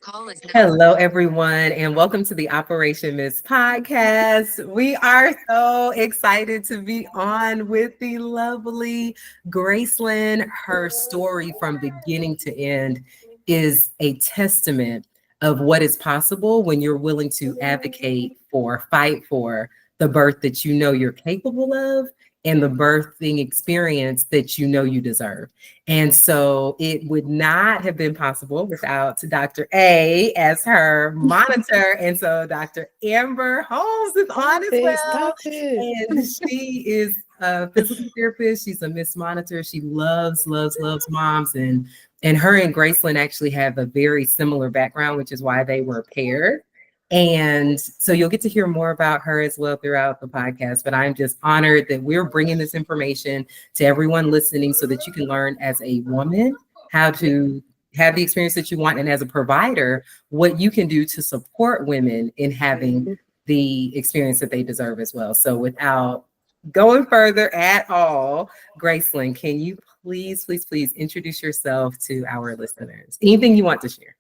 Hello, everyone, and welcome to the Operation Miss podcast. We are so excited to be on with the lovely Gracelyn. Her story from beginning to end is a testament of what is possible when you're willing to advocate for, fight for the birth that you know you're capable of and the birthing experience that you know you deserve. And so it would not have been possible without Dr. A as her monitor. And so Dr. Amber Holmes is on as well. And she is a physical therapist. She's a Miss Monitor. She loves moms. And her and Gracelyn actually have a very similar background, which is why they were paired. And so you'll get to hear more about her as well throughout the podcast. But I'm just honored that we're bringing this information to everyone listening so that you can learn as a woman how to have the experience that you want. And as a provider, what you can do to support women in having the experience that they deserve as well. So without going further at all, Gracelyn, can you please introduce yourself to our listeners? Anything you want to share?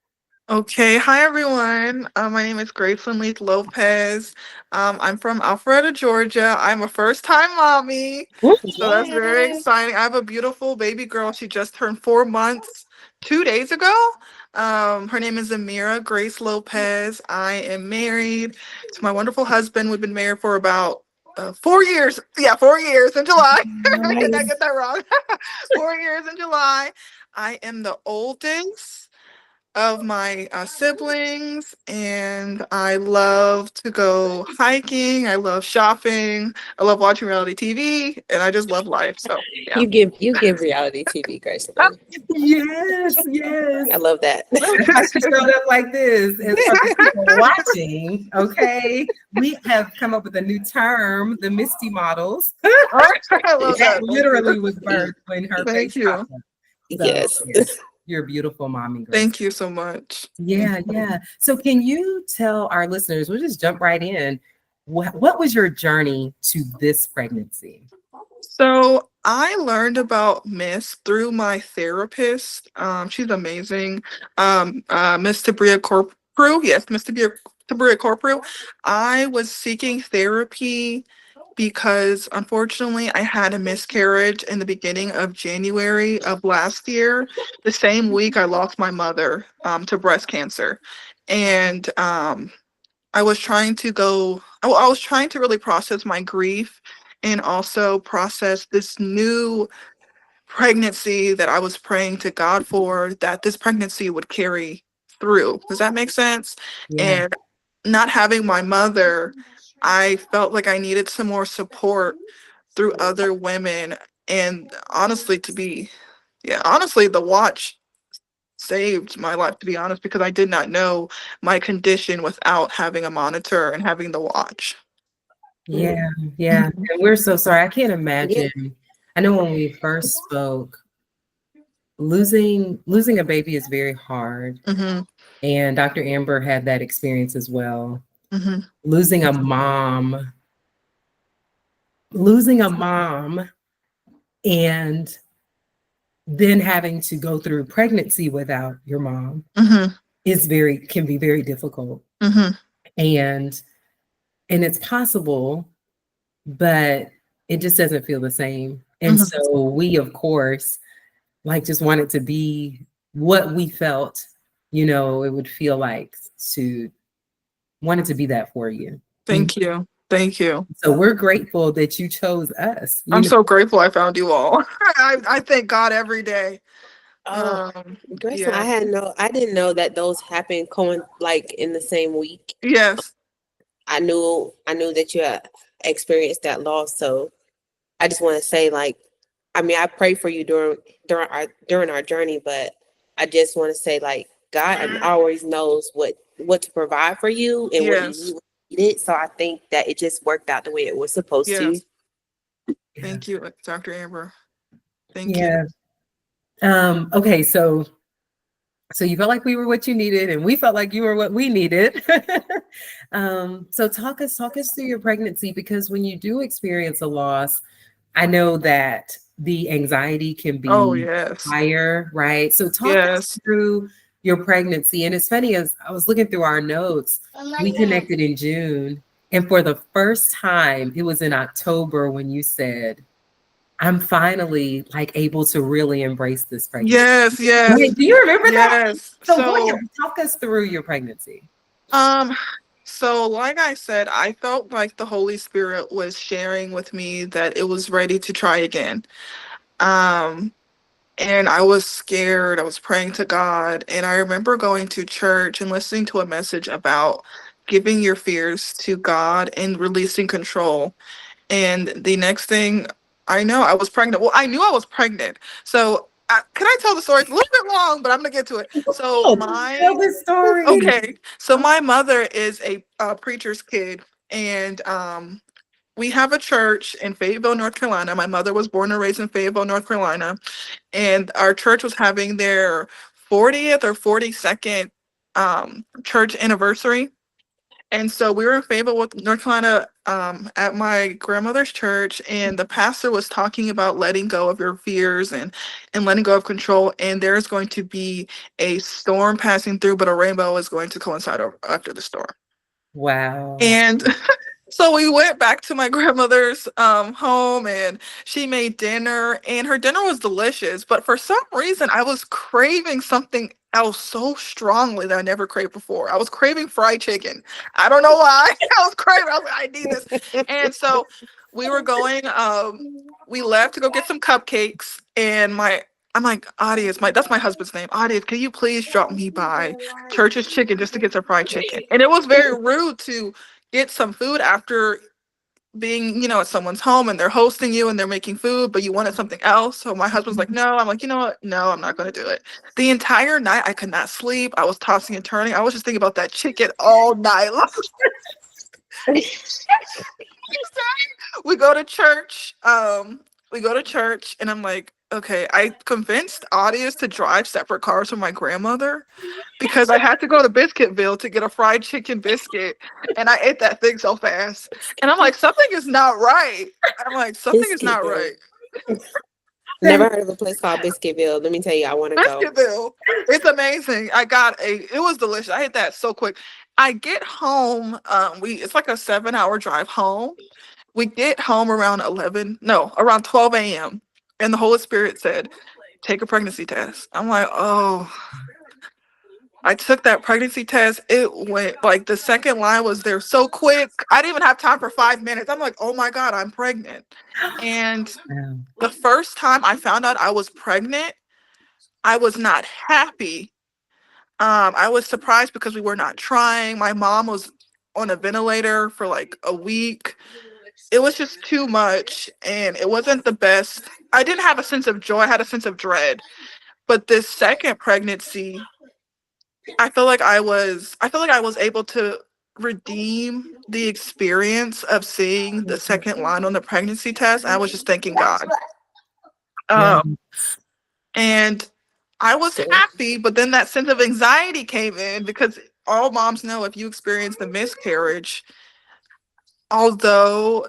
Okay, hi everyone. My name is Gracelyn Leith Lopez. I'm from Alpharetta, Georgia. I'm a first-time mommy, so that's very exciting. I have a beautiful baby girl. She just turned 4 months 2 days ago. Her name is Amira Grace Lopez. I am married to my wonderful husband. We've been married for about 4 years. Yeah, 4 years in July. Did I get that wrong? 4 years in July. I am the oldest of my siblings, and I love to go hiking. I love shopping. I love watching reality TV, and I just love life. So yeah. You give reality TV, Gracelyn. Yes. I love that. I should showed up like this. And for the people watching, okay, we have come up with a new term, the Misty models. I love that. Literally was birthed when her Thank face you. popped up. So, Yes. You're a beautiful mommy. Grace. Thank you so much. Yeah. So can you tell our listeners, we'll just jump right in, what was your journey to this pregnancy? So I learned about Miss through my therapist. She's amazing. Miss Tabria Corprew. Yes, Miss Tabria Corprew. I was seeking therapy because unfortunately I had a miscarriage in the beginning of January of last year. The same week I lost my mother to breast cancer. And I was trying to I was trying to really process my grief and also process this new pregnancy that I was praying to God for, that this pregnancy would carry through. Does that make sense? Yeah. And not having my mother, I felt like I needed some more support through other women. And honestly, the watch saved my life, to be honest, because I did not know my condition without having a monitor and having the watch. Yeah. And we're so sorry. I can't imagine. Yeah. I know when we first spoke, losing a baby is very hard. Mm-hmm. And Dr. Amber had that experience as well. Mm-hmm. Losing a mom and then having to go through pregnancy without your mom can be very difficult. Mm-hmm. And it's possible, but it just doesn't feel the same. And so we, of course, just wanted to be what we felt, it would feel like wanted to be that for you. Thank you. So we're grateful that you chose us. I'm so grateful I found you all. I thank God every day. Gracelyn, yeah. I didn't know that those happened in the same week. Yes. I knew that you had experienced that loss. So I just want to say, I pray for you during our journey, but I just want to say, God always knows what to provide for you and what you needed. So I think that it just worked out the way it was supposed to. Thank you, Dr. Amber. Thank you. Okay, so you felt like we were what you needed, and we felt like you were what we needed. So talk us through your pregnancy, because when you do experience a loss, I know that the anxiety can be higher, right? So talk us through your pregnancy. And it's funny, as I was looking through our notes, we connected in June. And for the first time, it was in October when you said, I'm finally like able to really embrace this pregnancy. Yes, yes, Wait, do you remember that? yes. So go ahead, talk us through your pregnancy. So like I said, I felt like the Holy Spirit was sharing with me that it was ready to try again. And I was scared. I was praying to God. And I remember going to church and listening to a message about giving your fears to God and releasing control. And the next thing I know, I was pregnant. Well, I knew I was pregnant. So can I tell the story? It's a little bit long, but I'm going to get to it. So Tell the story. okay. So my mother is a preacher's kid. And we have a church in Fayetteville, North Carolina. My mother was born and raised in Fayetteville, North Carolina. And our church was having their 40th or 42nd church anniversary. And so we were in Fayetteville, North Carolina, at my grandmother's church, and the pastor was talking about letting go of your fears and letting go of control. And there's going to be a storm passing through, but a rainbow is going to coincide after the storm. Wow. And so we went back to my grandmother's home, and she made dinner, and her dinner was delicious. But for some reason, I was craving something else so strongly that I never craved before. I was craving fried chicken. I don't know why. I was craving. I was like, I need this. And so we were going. We left to go get some cupcakes, and I'm like, Adias, that's my husband's name. Adias, can you please drop me by Church's Chicken just to get some fried chicken? And it was very rude to get some food after being, at someone's home and they're hosting you and they're making food, but you wanted something else. So my husband's like, no. I'm like, you know what? No, I'm not going to do it. The entire night, I could not sleep. I was tossing and turning. I was just thinking about that chicken all night long. We go to church. And I'm like, okay, I convinced Audience to drive separate cars with my grandmother because I had to go to Biscuitville to get a fried chicken biscuit. And I ate that thing so fast. And I'm like, something is not right. Never heard of a place called Biscuitville. Let me tell you, I want to go. Biscuitville. It's amazing. It was delicious. I ate that so quick. I get home. It's like a 7-hour drive home. We get home around 12 a.m. And the Holy Spirit said, take a pregnancy test. I'm like, oh. I took that pregnancy test. It went like the second line was there so quick. I didn't even have time for 5 minutes. I'm like, oh my God, I'm pregnant. And the first time I found out I was pregnant, I was not happy. I was surprised because we were not trying. My mom was on a ventilator for like a week. It was just too much, and it wasn't the best. I didn't have a sense of joy. I had a sense of dread. But this second pregnancy, I feel like I was able to redeem the experience of seeing the second line on the pregnancy test. I was just thanking God. And I was happy, but then that sense of anxiety came in because all moms know if you experience the miscarriage, although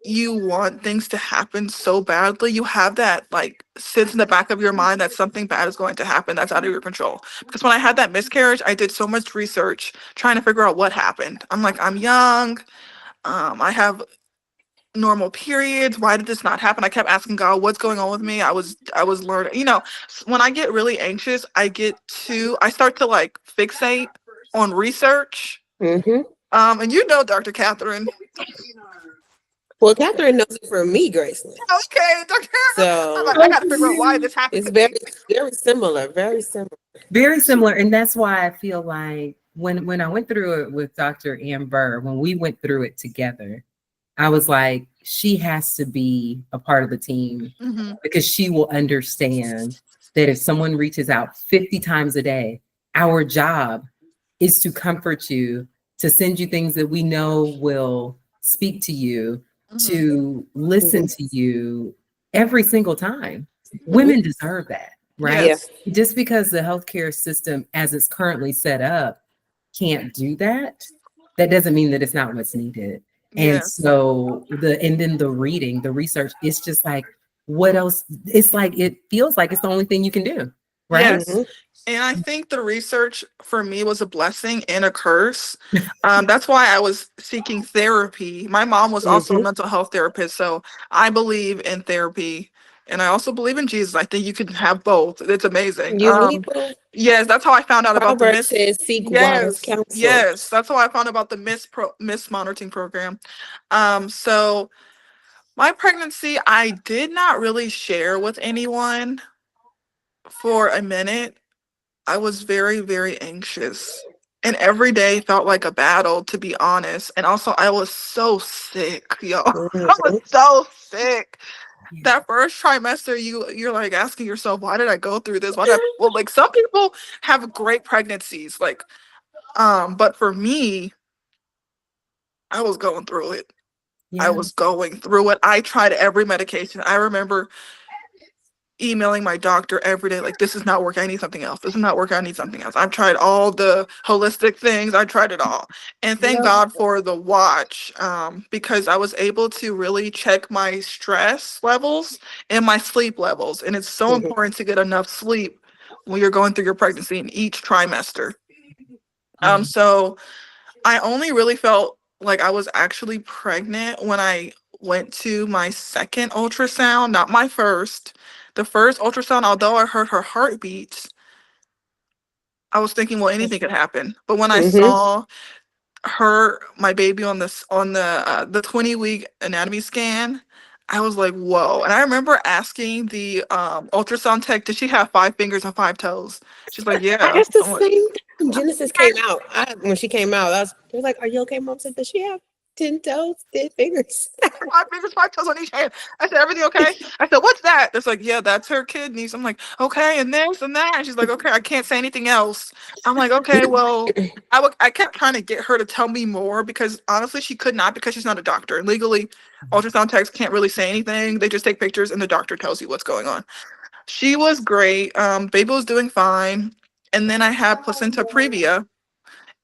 you want things to happen so badly, you have that like sense in the back of your mind that something bad is going to happen that's out of your control. Because when I had that miscarriage, I did so much research trying to figure out what happened. I'm like, I'm young. I have normal periods. Why did this not happen? I kept asking God, what's going on with me? I was learning, when I get really anxious, I start to like fixate on research. Mm-hmm. And Dr. Catherine. Well, Catherine knows it from me, Gracelyn. Okay, Dr. So I got to figure out why this happened. It's very similar, very similar. Very similar. And that's why I feel like when I went through it with Dr. Amber, when we went through it together, I was like, she has to be a part of the team because she will understand that if someone reaches out 50 times a day, our job is to comfort you, to send you things that we know will speak to you, to listen to you every single time. Women deserve that, right? Yes. Just because the healthcare system as it's currently set up can't do that, that doesn't mean that it's not what's needed. And so then the reading, the research, it's just like, what else? It's like, it feels like it's the only thing you can do. right? Yes. And I think the research for me was a blessing and a curse. That's why I was seeking therapy. My mom was also a Mm-hmm. mental health therapist, so I believe in therapy. And I also believe in Jesus. I think you can have both. It's amazing. You need both. Yes, that's how I found out about the Proverbs miss. says, "Seek wise Yes, counsel." yes, that's how I found about the miss monitoring program. So my pregnancy, I did not really share with anyone for a minute. I was very, very anxious. And every day felt like a battle, to be honest. And also, I was so sick, yo. I was Mm-hmm. so sick. Yeah. That first trimester, you're like asking yourself, why did I go through this? Why did I, well, like some people have great pregnancies, like, but for me, I was going through it. I Yeah. was going through it. I tried every medication. I remember emailing my doctor every day, like, this is not working. I need something else. This is not working. I need something else. I've tried all the holistic things. I tried it all. And thank Yep. God for the watch, because I was able to really check my stress levels and my sleep levels. And it's so Mm-hmm. important to get enough sleep when you're going through your pregnancy in each trimester. Yeah. So I only really felt like I was actually pregnant when I went to my second ultrasound, not my first. The first ultrasound, although I heard her heartbeats, I was thinking, well, anything could happen. But when I Mm-hmm. saw my baby on the 20-week anatomy scan, I was like, whoa. And I remember asking the ultrasound tech, did she have 5 fingers and 5 toes? She's like, I yeah. asked the I'm like, same thing. Genesis came out. When she came out, I was like, "Are you okay, Mom?" Said, "Does she have 10 toes, 10 fingers?" 5 fingers, 5 toes on each hand. I said, everything okay? I said, what's that? It's like, yeah, that's her kidneys. I'm like, okay, and this and that. And she's like, okay, I can't say anything else. I'm like, okay, well, I kept trying to get her to tell me more because honestly, she could not because she's not a doctor. Legally, ultrasound techs can't really say anything. They just take pictures and the doctor tells you what's going on. She was great. Baby was doing fine. And then I had placenta previa,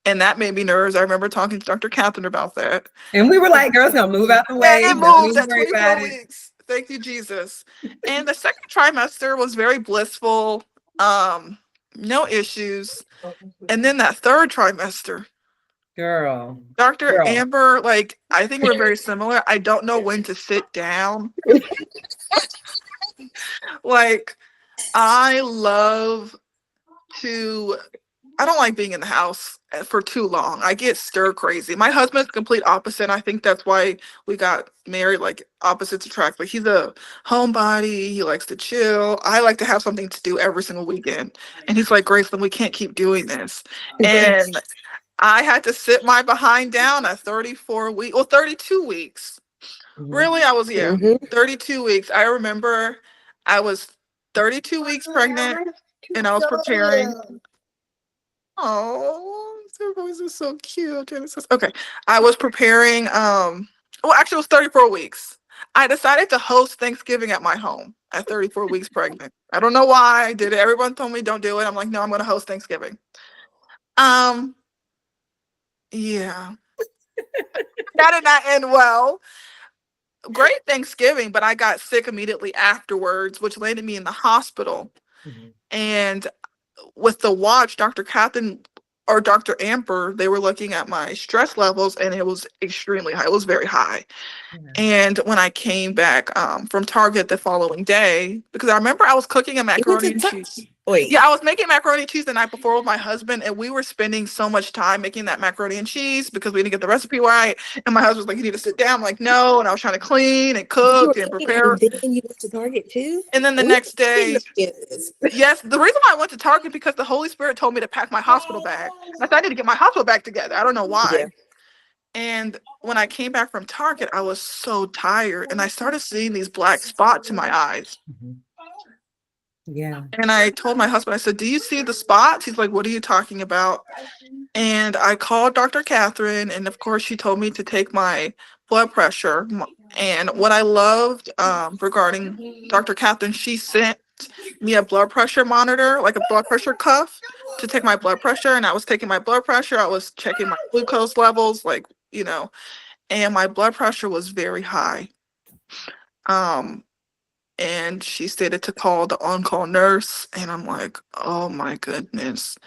and that made me nervous. I remember talking to Dr. Catherine about that. And we were like, girls, gonna move out the And way. it Don't moved even at worry about 24 it. weeks. Thank you, Jesus. And the second trimester was very blissful. Um, no issues. And then that third trimester, Girl. Dr. Girl. Amber, like, I think we're very similar. I don't know when to sit down. Like, I love to I don't like being in the house for too long. I get stir crazy. My husband's complete opposite. I think that's why we got married, like opposites attract. Like he's a homebody. He likes to chill. I like to have something to do every single weekend. And he's like, Gracelyn, we can't keep doing this. And I had to sit my behind down at 32 weeks. Mhm. Really, I was, yeah, Mm-hmm. 32 weeks. I remember I was 32 weeks pregnant and I was preparing. Oh, their voice is so cute. Genesis. Okay. I was preparing, well, actually, it was 34 weeks. I decided to host Thanksgiving at my home at 34 weeks pregnant. I don't know why I did it. Everyone told me don't do it. I'm like, no, I'm going to host Thanksgiving. Um, yeah. That did not end well. Great Thanksgiving, but I got sick immediately afterwards, which landed me in the hospital. Mhm. And with the watch, Dr. Catherine or Dr. Amber, they were looking at my stress levels and it was extremely high. It was very high. Yeah. And when I came back from Target the following day, because I remember I was cooking a You went macaroni to and cheese. wait. Yeah, I was making macaroni and cheese the night before with my husband, and we were spending so much time making that macaroni and cheese because we didn't get the recipe right. And my husband was like, "You need to sit down." I'm like, no. And I was trying to clean and You cook were and cooking prepare. and then you went to Target too? And then the We next didn't know day, this. yes, the reason why I went to Target because the Holy Spirit told me to pack my hospital bag. I thought I need to get my hospital bag together. I don't know Yeah. why. And when I came back from Target, I was so tired and I started seeing these black spots in my eyes. Mhm. Yeah. And I told my husband, I said, "Do you see the spots?" He's like, "What are you talking about?" And I called Dr. Catherine, and of course, she told me to take my blood pressure. And what I loved regarding Dr. Catherine, she sent me a blood pressure monitor, like a blood pressure cuff, to take my blood pressure. And I was taking my blood pressure, I was checking my glucose levels, like, and my blood pressure was very high. Um, and she stated to call the on-call nurse, and I'm like, oh my goodness.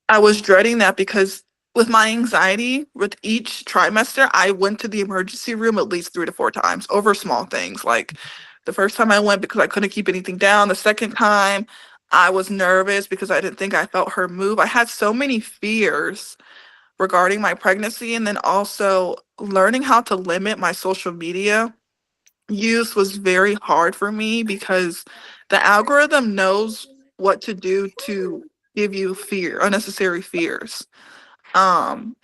I was dreading that because with my anxiety, with each trimester, I went to the emergency room at least 3 to 4 times over small things. Like the first time I went because I couldn't keep anything down. The second time, I was nervous because I didn't think I felt her move. I had so many fears regarding my pregnancy, and then also learning how to limit my social media use was very hard for me because the algorithm knows what to do to give you unnecessary fears. Um,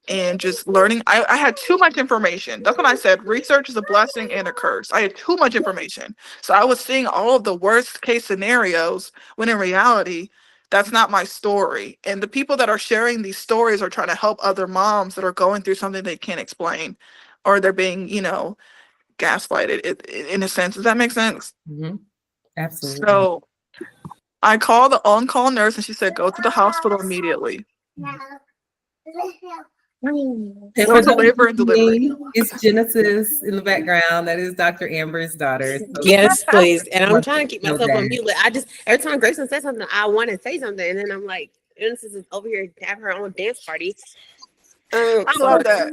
and just learning, I had too much information. That's when I said research is a blessing and a curse. I had too much information. So I was seeing all of the worst case scenarios when in reality, that's not my story. And the people that are sharing these stories are trying to help other moms that are going through something they can't explain, or they're being, gaslighted in a sense. Does that make sense? Mm-hmm. Absolutely. So I called the on-call nurse and she said, go to the hospital immediately. And Go for to those labor and delivery. listening, it's Genesis in the background. That is Dr. Amber's daughter. So Yes, please. And I'm want trying to keep know myself on that. mute, but I just every time Gracelyn says something, I want to say something, and then I'm like, Innocence is over here to have her own dance party. I love that.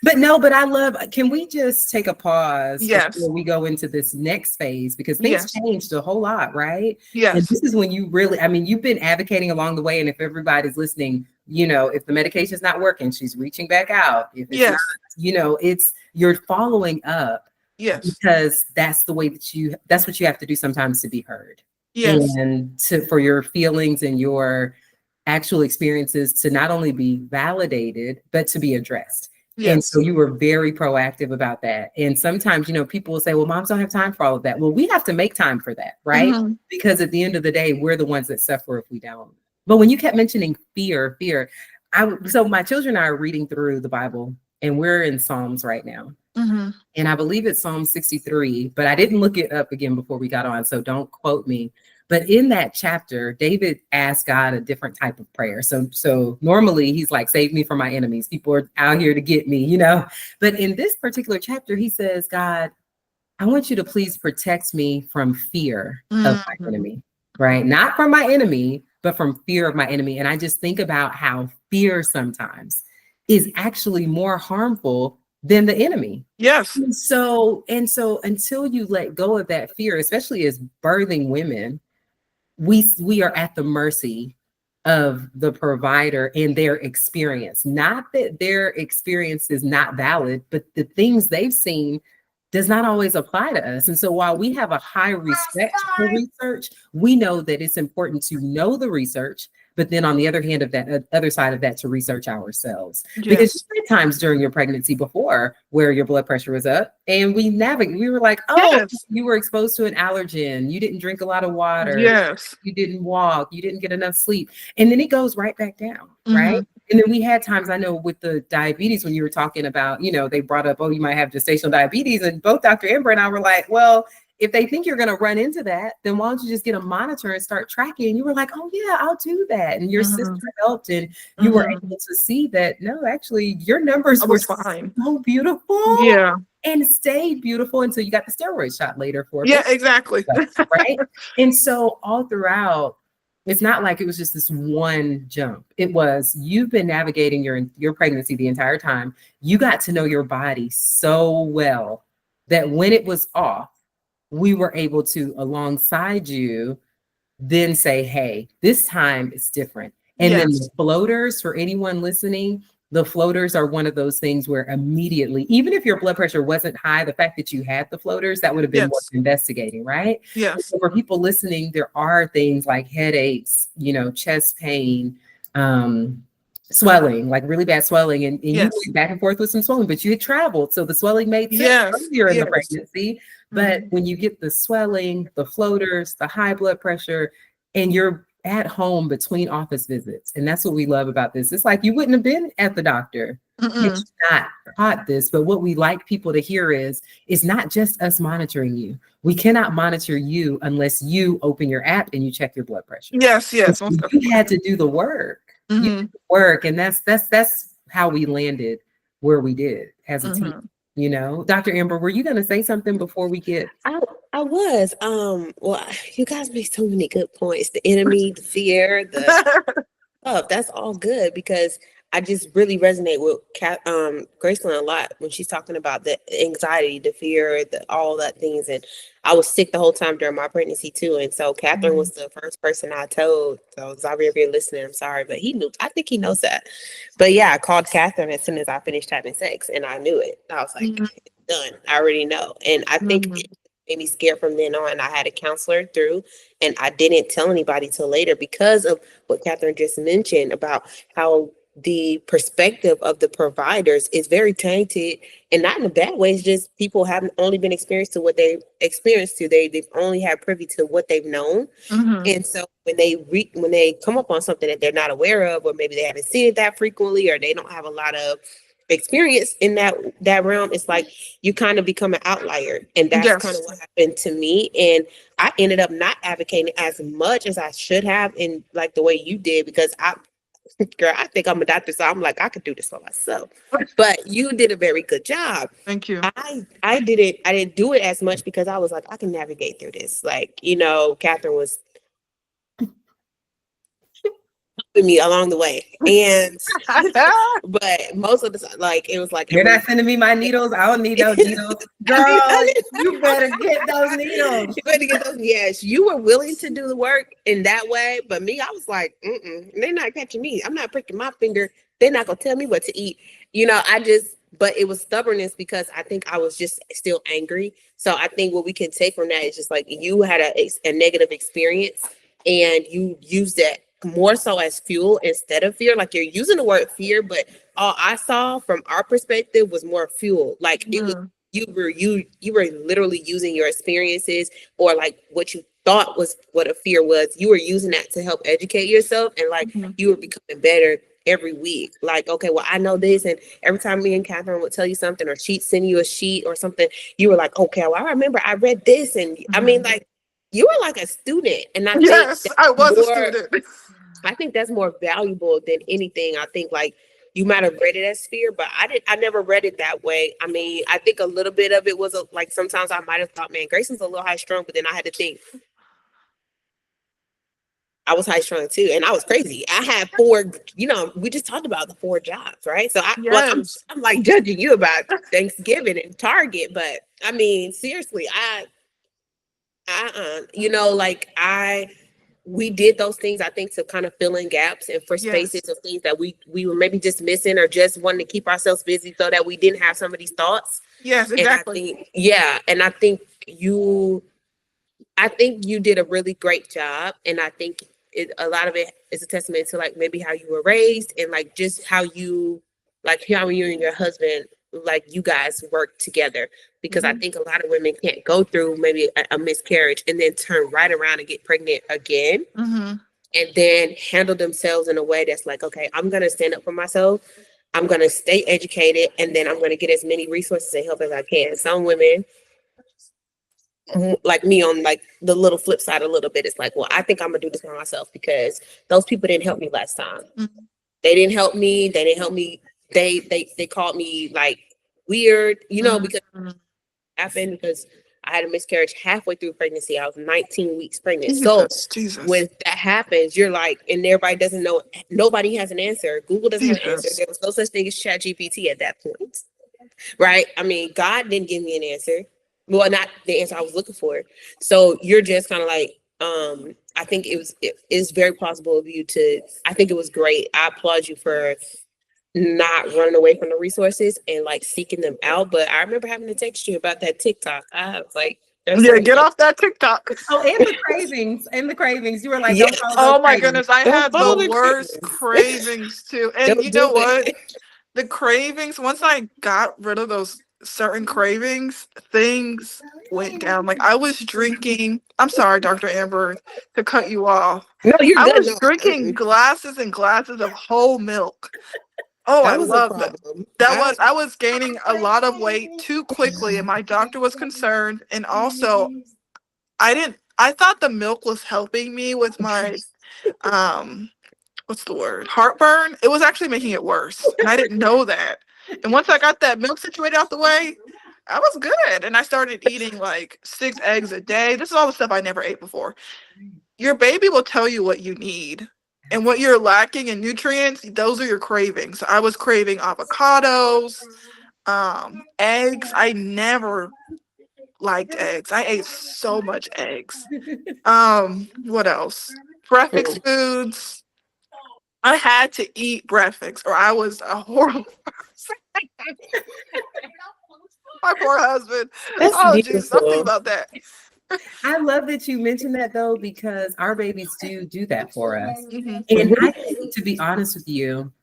But I love, can we just take a pause Yes. before we go into this next phase? Because things Yes. changed a whole lot, right? Yes. And this is when you really, you've been advocating along the way. And if everybody's listening, if the medication's not working, she's reaching back out. If it's not, you're following up. Yes. Because that's the way that's what you have to do sometimes to be heard. Yes. And for your feelings and your actual experiences to not only be validated, but to be addressed. Yes. And so you were very proactive about that. And sometimes, people will say, well, moms don't have time for all of that. Well, we have to make time for that, right? Mm-hmm. Because at the end of the day, we're the ones that suffer if we don't. But when you kept mentioning fear, so my children and I are reading through the Bible, and we're in Psalms right now. Mm-hmm. And I believe it's Psalm 63, but I didn't look it up again before we got on, so don't quote me. But in that chapter, David asked God a different type of prayer. So normally he's like, save me from my enemies. People are out here to get me, But in this particular chapter, he says, God, I want you to please protect me from fear of my enemy, right? Not from my enemy, but from fear of my enemy. And I just think about how fear sometimes is actually more harmful than the enemy. Yes. And so until you let go of that fear, especially as birthing women, we are at the mercy of the provider and their experience. Not that their experience is not valid, but the things they've seen does not always apply to us. And so while we have a high respect for research, we know that it's important to know the research, but then on the other hand of that, other side of that, to research ourselves. Yes. Because you had times during your pregnancy before where your blood pressure was up and we were like, you were exposed to an allergen. You didn't drink a lot of water. Yes. You didn't walk. You didn't get enough sleep. And then it goes right back down, right? And then we had times, I know with the diabetes, when you were talking about, they brought up, you might have gestational diabetes. And both Dr. Amber and I were like, well, if they think you're going to run into that, then why don't you just get a monitor and start tracking? And you were like, oh yeah, I'll do that. And your sister helped, and you were able to see that, no, actually your numbers were fine. So beautiful. Yeah. And stayed beautiful until you got the steroid shot later for it. Yeah, exactly. Right. And so all throughout, it's not like it was just this one jump. It was, you've been navigating your pregnancy the entire time. You got to know your body so well that when it was off, we were able to, alongside you, then say, hey, this time it's different. And then the floaters, for anyone listening, the floaters are one of those things where immediately, even if your blood pressure wasn't high, the fact that you had the floaters, that would have been worth investigating, right? Yes. So for people listening, there are things like headaches, chest pain, swelling, like really bad swelling. And you went back and forth with some swelling, but you had traveled. So the swelling made sense earlier in the pregnancy. But when you get the swelling, the floaters, the high blood pressure, and you're at home between office visits. And that's what we love about this. It's like you wouldn't have been at the doctor if you not caught this. But what we like people to hear is not just us monitoring you. We cannot monitor you unless you open your app and you check your blood pressure. Yes. So you had to do the work. You did the work. And that's how we landed where we did as a team. Dr. Amber, were you going to say something before we get? I was. Well, you guys made so many good points. The enemy, the fear, the stuff. That's all good because I just really resonate with Gracelyn a lot when she's talking about the anxiety, the fear, all that things. And I was sick the whole time during my pregnancy too. And so Catherine was the first person I told. So Xavier, if you're listening, I'm sorry, but he knew. I think he knows that. But yeah, I called Catherine as soon as I finished having sex, and I knew it. I was like, done. I already know. And I think it made me scared from then on. I had a counselor through, and I didn't tell anybody till later because of what Catherine just mentioned about how the perspective of the providers is very tainted, and not in a bad way. It's just people haven't only been experienced to what they experienced to. They've only had privy to what they've known. And so when they come up on something that they're not aware of, or maybe they haven't seen it that frequently, or they don't have a lot of experience in that realm, it's like you kind of become an outlier. And that's kind of what happened to me. And I ended up not advocating as much as I should have in like the way you did, because girl, I think I'm a doctor, so I'm like, I could do this for myself. But you did a very good job. Thank you. I didn't do it as much because I was like, I can navigate through this. Like, Catherine was with me along the way. And but most of the time, like, it was like, you're not sending me my needles. I don't need those needles. Girl, you better get those needles. You better get those. Yes, you were willing to do the work in that way, but me, I was like, they're not catching me. I'm not pricking my finger. They're not gonna tell me what to eat. But it was stubbornness because I think I was just still angry. So I think what we can take from that is just like, you had a negative experience and you used that more so as fuel instead of fear. Like, you're using the word fear, but all I saw from our perspective was more fuel. Like, it was, you were literally using your experiences, or like what you thought was what a fear was. You were using that to help educate yourself, and like you were becoming better every week. Like, okay, well, I know this, and every time me and Catherine would tell you something, or she'd send you a sheet or something, you were like, okay, well, I remember I read this, and I mean, like, you were like a student, and I think I was a student. I think that's more valuable than anything. I think like you might have read it as fear, but I never read it that way. I mean, I think a little bit of it was like, sometimes I might have thought, man, Grayson's a little high strung, but then I had to think I was high strung too, and I was crazy. I had four, we just talked about the 4 jobs, right? So I'm like judging you about Thanksgiving and Target, but I mean, seriously, we did those things, I think, to kind of fill in gaps and for spaces of things that we were maybe just missing, or just wanting to keep ourselves busy so that we didn't have some of these thoughts. Yes, exactly. And I think you did a really great job. And I think a lot of it is a testament to like maybe how you were raised, and like just how you and your husband, like, you guys work together, because I think a lot of women can't go through maybe a miscarriage and then turn right around and get pregnant again, and then handle themselves in a way that's like, okay, I'm going to stand up for myself. I'm going to stay educated, and then I'm going to get as many resources and help as I can. Some women, like me, on like the little flip side a little bit, it's like, well, I think I'm going to do this for myself because those people didn't help me last time. They didn't help me. They didn't help me. They called me like weird, because happened because I had a miscarriage halfway through pregnancy. I was 19 weeks pregnant. Jesus. When that happens, you're like, and everybody doesn't know. Nobody has an answer. Google doesn't have an answer. There was no such thing as ChatGPT at that point, right? I mean, God didn't give me an answer. Well, not the answer I was looking for. So you're just kind of like, I think it's very plausible of you to. I think it was great. I applaud you for not running away from the resources and like seeking them out. But I remember having to text you about that TikTok. I was like, get off that TikTok. Oh, and the cravings. You were like, don't follow oh my cravings. Goodness, I had the worst cravings too. And you know what? The cravings, once I got rid of those certain cravings, things went down. Like, I was drinking, I'm sorry, Dr. Amber, to cut you off. No, you're good. I was drinking glasses and glasses of whole milk. Oh, I love that. I was gaining a lot of weight too quickly, and my doctor was concerned. And also, I thought the milk was helping me with my, what's the word? Heartburn. It was actually making it worse. And I didn't know that. And once I got that milk situated out the way, I was good. And I started eating like 6 eggs a day. This is all the stuff I never ate before. Your baby will tell you what you need. And what you're lacking in nutrients, those are your cravings. I was craving avocados, eggs. I never liked eggs. I ate so much eggs. What else? Breakfast foods. I had to eat breakfast or I was a horrible person. My poor husband. That's Oh, Jesus, I'm thinking beautiful. about that. I love that you mentioned that though, because our babies do that for us. Mm-hmm. And Mhm. I think, to be honest with you,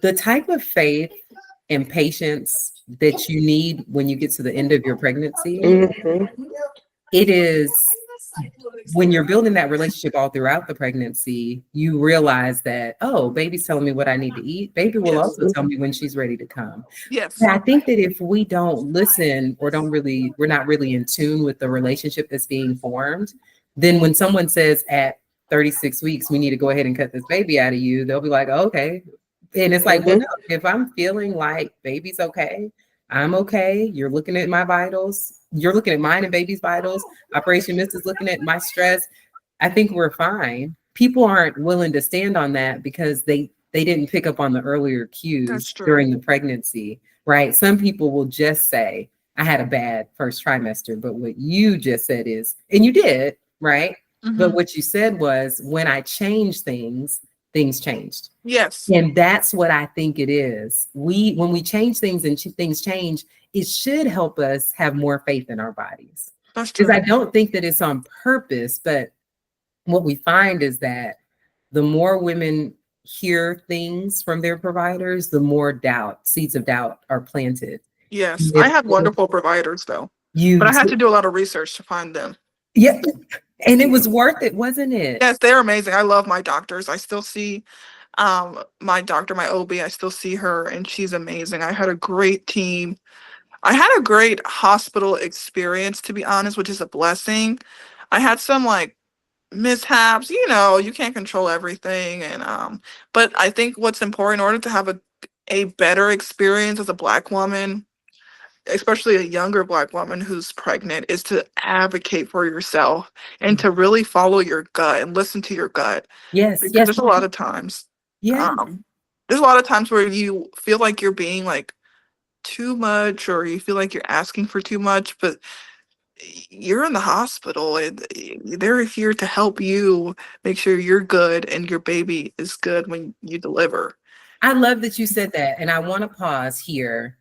the type of faith and patience that you need when you get to the end of your pregnancy, Mhm. it is when you're building that relationship all throughout the pregnancy, you realize that, oh, baby's telling me what I need to eat. Baby will Yes. also tell me when she's ready to come. Yes. And I think that if we don't listen or we're not really in tune with the relationship that's being formed, then when someone says at 36 weeks, we need to go ahead and cut this baby out of you, they'll be like, oh, okay. And it's like, well, Mhm. no, if I'm feeling like baby's okay, I'm okay. You're looking at my vitals. You're looking at mine and baby's vitals. Operation Mist is looking at my stress. I think we're fine. People aren't willing to stand on that because they didn't pick up on the earlier That's cues true. during the pregnancy, right? Some people will just say, I had a bad first trimester, but what you just said is, and you did, right? But Mm-hmm. what you said was, when I changed things, things changed. Yes. And that's what I think it is. When we change things and things change, it should help us have more faith in our bodies. That's Because true. I don't think that it's on purpose, but what we find is that the more women hear things from their providers, the more seeds of doubt are planted. Yes. I If had wonderful providers though, but you, I had to do a lot of research to find them. yeah, and it was worth it, wasn't it? Yes, they're amazing. I love my doctors. I still see my doctor, my OB, I still see her and she's amazing. I had a great team. I had a great hospital experience, to be honest, which is a blessing. I had some like mishaps, you can't control everything. And but I think what's important in order to have a better experience as a Black woman, especially a younger Black woman who's pregnant, is to advocate for yourself and to really follow your gut and listen to your gut. Yes, Because yes, there's a lot of times, yes. um, there's a lot of times where you feel like you're being like too much or you feel like you're asking for too much, but you're in the hospital and they're here to help you make sure you're good and your baby is good when you deliver. I love that you said that. And I want to pause here.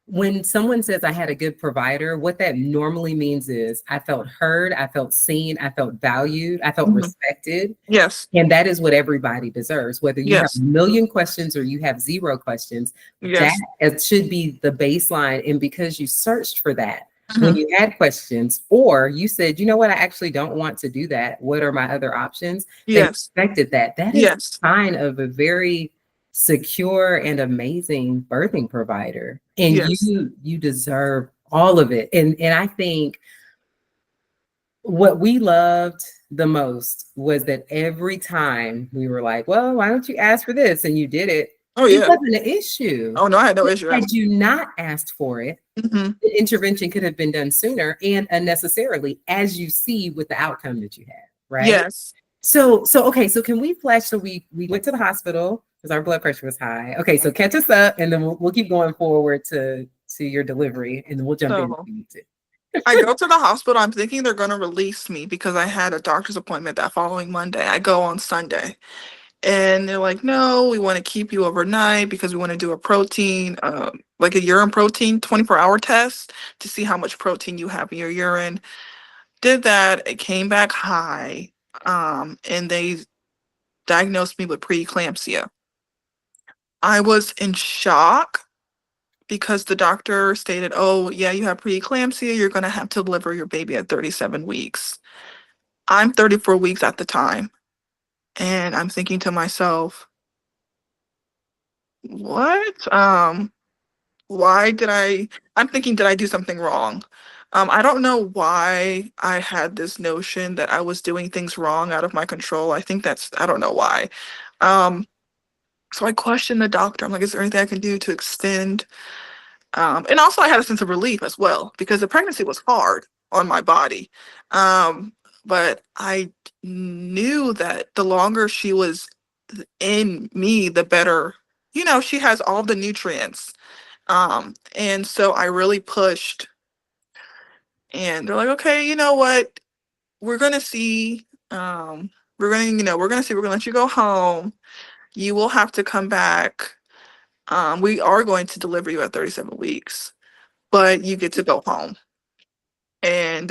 When someone says I had a good provider, what that normally means is I felt heard, I felt seen, I felt valued, I felt Mhm. respected. Yes. And that is what everybody deserves. Whether you have Yes. a million questions or you have zero questions, that Yes. it should be the baseline. And because you searched for that when Mhm. you had questions, or you said, you know what, I actually don't want to do that. What are my other options? They Yes. respected that. That is a Yes. sign of a very secure and amazing birthing provider. And Yes. you deserve all of it. And I think what we loved the most was that every time we were like, well, why don't you ask for this? And you did it. Oh It yeah. wasn't an issue. Oh no, I had no issue Had asking. you not asked for it, Hmm. the intervention could have been done sooner and unnecessarily, as you see with the outcome that you had, right? Yes. So okay, so can we flash? So we went to the hospital because our blood pressure was high. Okay, so catch us up, and then we'll keep going forward to your delivery, and then we'll jump in if So we need to. I go to the hospital. I'm thinking they're going to release me because I had a doctor's appointment that following Monday. I go on Sunday. And they're like, no, we want to keep you overnight because we want to do a protein, like a urine protein 24-hour test to see how much protein you have in your urine. Did that. It came back high. And they diagnosed me with preeclampsia. I was in shock because the doctor stated, oh, yeah, you have preeclampsia. You're going to have to deliver your baby at 37 weeks. I'm 34 weeks at the time. And I'm thinking to myself, what? Why did I'm thinking, did I do something wrong? I don't know why I had this notion that I was doing things wrong out of my control. I think I don't know why. Um, So I questioned the doctor. I'm like, is there anything I can do to extend? And also I had a sense of relief as well because the pregnancy was hard on my body. But I knew that the longer she was in me, the better, she has all the nutrients. And so I really pushed, and they're like, okay, you know what? We're gonna see. We're gonna let you go home. You will have to come back. We are going to deliver you at 37 weeks, but you get to go home. And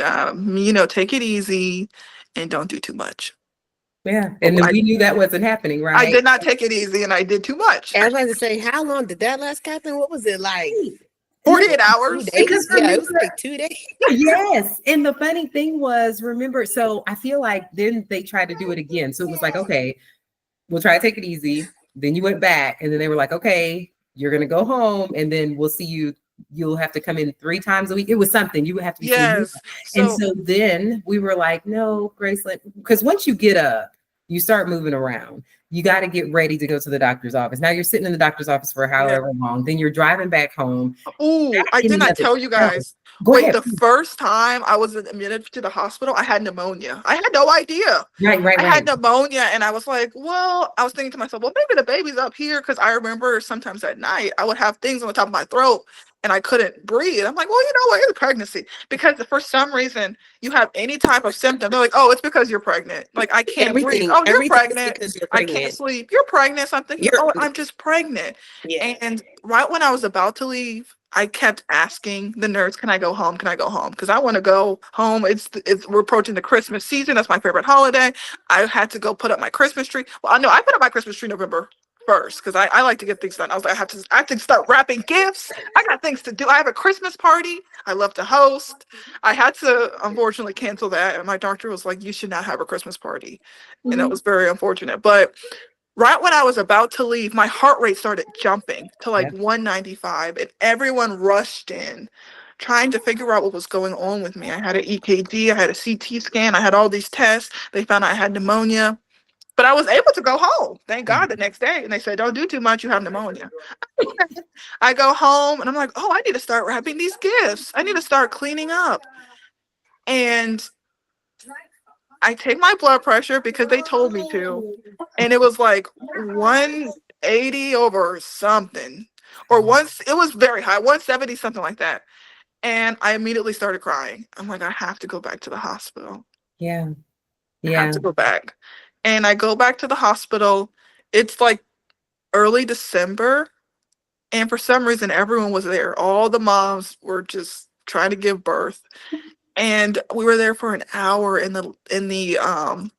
take it easy and don't do too much. Yeah. And then we knew that wasn't happening, right? I did not take it easy, and I did too much. And I was about to say, how long did that last, Catherine? What was it like? 48 hours. 2 days? Yeah, it was like 2 days. Yes. And the funny thing was, remember, so I feel like then they tried to do it again. So it was like, okay, we'll try to take it easy. Then you went back, and then they were like, okay, you're going to go home, and then we'll see you. You'll have to come in 3 times a week. It was something you would have to be. Yes. And so then we were like, no, Gracelyn, because once you get up, you start moving around. You got to get ready to go to the doctor's office. Now you're sitting in the doctor's office for however long. Then you're driving back home. Oh, I did not tell you guys. Wait, the first time I was admitted to the hospital, I had pneumonia. I had no idea. Right. I had pneumonia, and I was like, well, I was thinking to myself, well, maybe the baby's up here, because I remember sometimes at night I would have things on the top of my throat and I couldn't breathe. I'm like, well, you know what? It's pregnancy. Because for some reason you have any type of symptom, they're like, oh, it's because you're pregnant. Like, I can't breathe. Oh, you're pregnant. I can't sleep. You're pregnant. So I'm thinking, I'm just pregnant. Yeah. And right when I was about to leave, I kept asking the nurse, can I go home? Can I go home? Because I want to go home. We're approaching the Christmas season. That's my favorite holiday. I had to go put up my Christmas tree. Well, I know I put up my Christmas tree November 1st because I like to get things done. I was like, I have to start wrapping gifts. I got things to do. I have a Christmas party I love to host. I had to unfortunately cancel that. And my doctor was like, you should not have a Christmas party. Mm-hmm. And that was very unfortunate. But right when I was about to leave, my heart rate started jumping to like 195, and everyone rushed in trying to figure out what was going on with me. I had an EKG, I had a CT scan, I had all these tests. They found out I had pneumonia, but I was able to go home, thank God, the next day. And they said, don't do too much, you have pneumonia. I go home and I'm like, oh, I need to start wrapping these gifts. I need to start cleaning up. And I take my blood pressure because they told me to, and it was like 180 over something, or it was very high, 170, something like that. And I immediately started crying. I'm like, I have to go back to the hospital. Yeah. I have to go back. And I go back to the hospital. It's like early December. And for some reason, everyone was there. All the moms were just trying to give birth. And we were there for an hour in the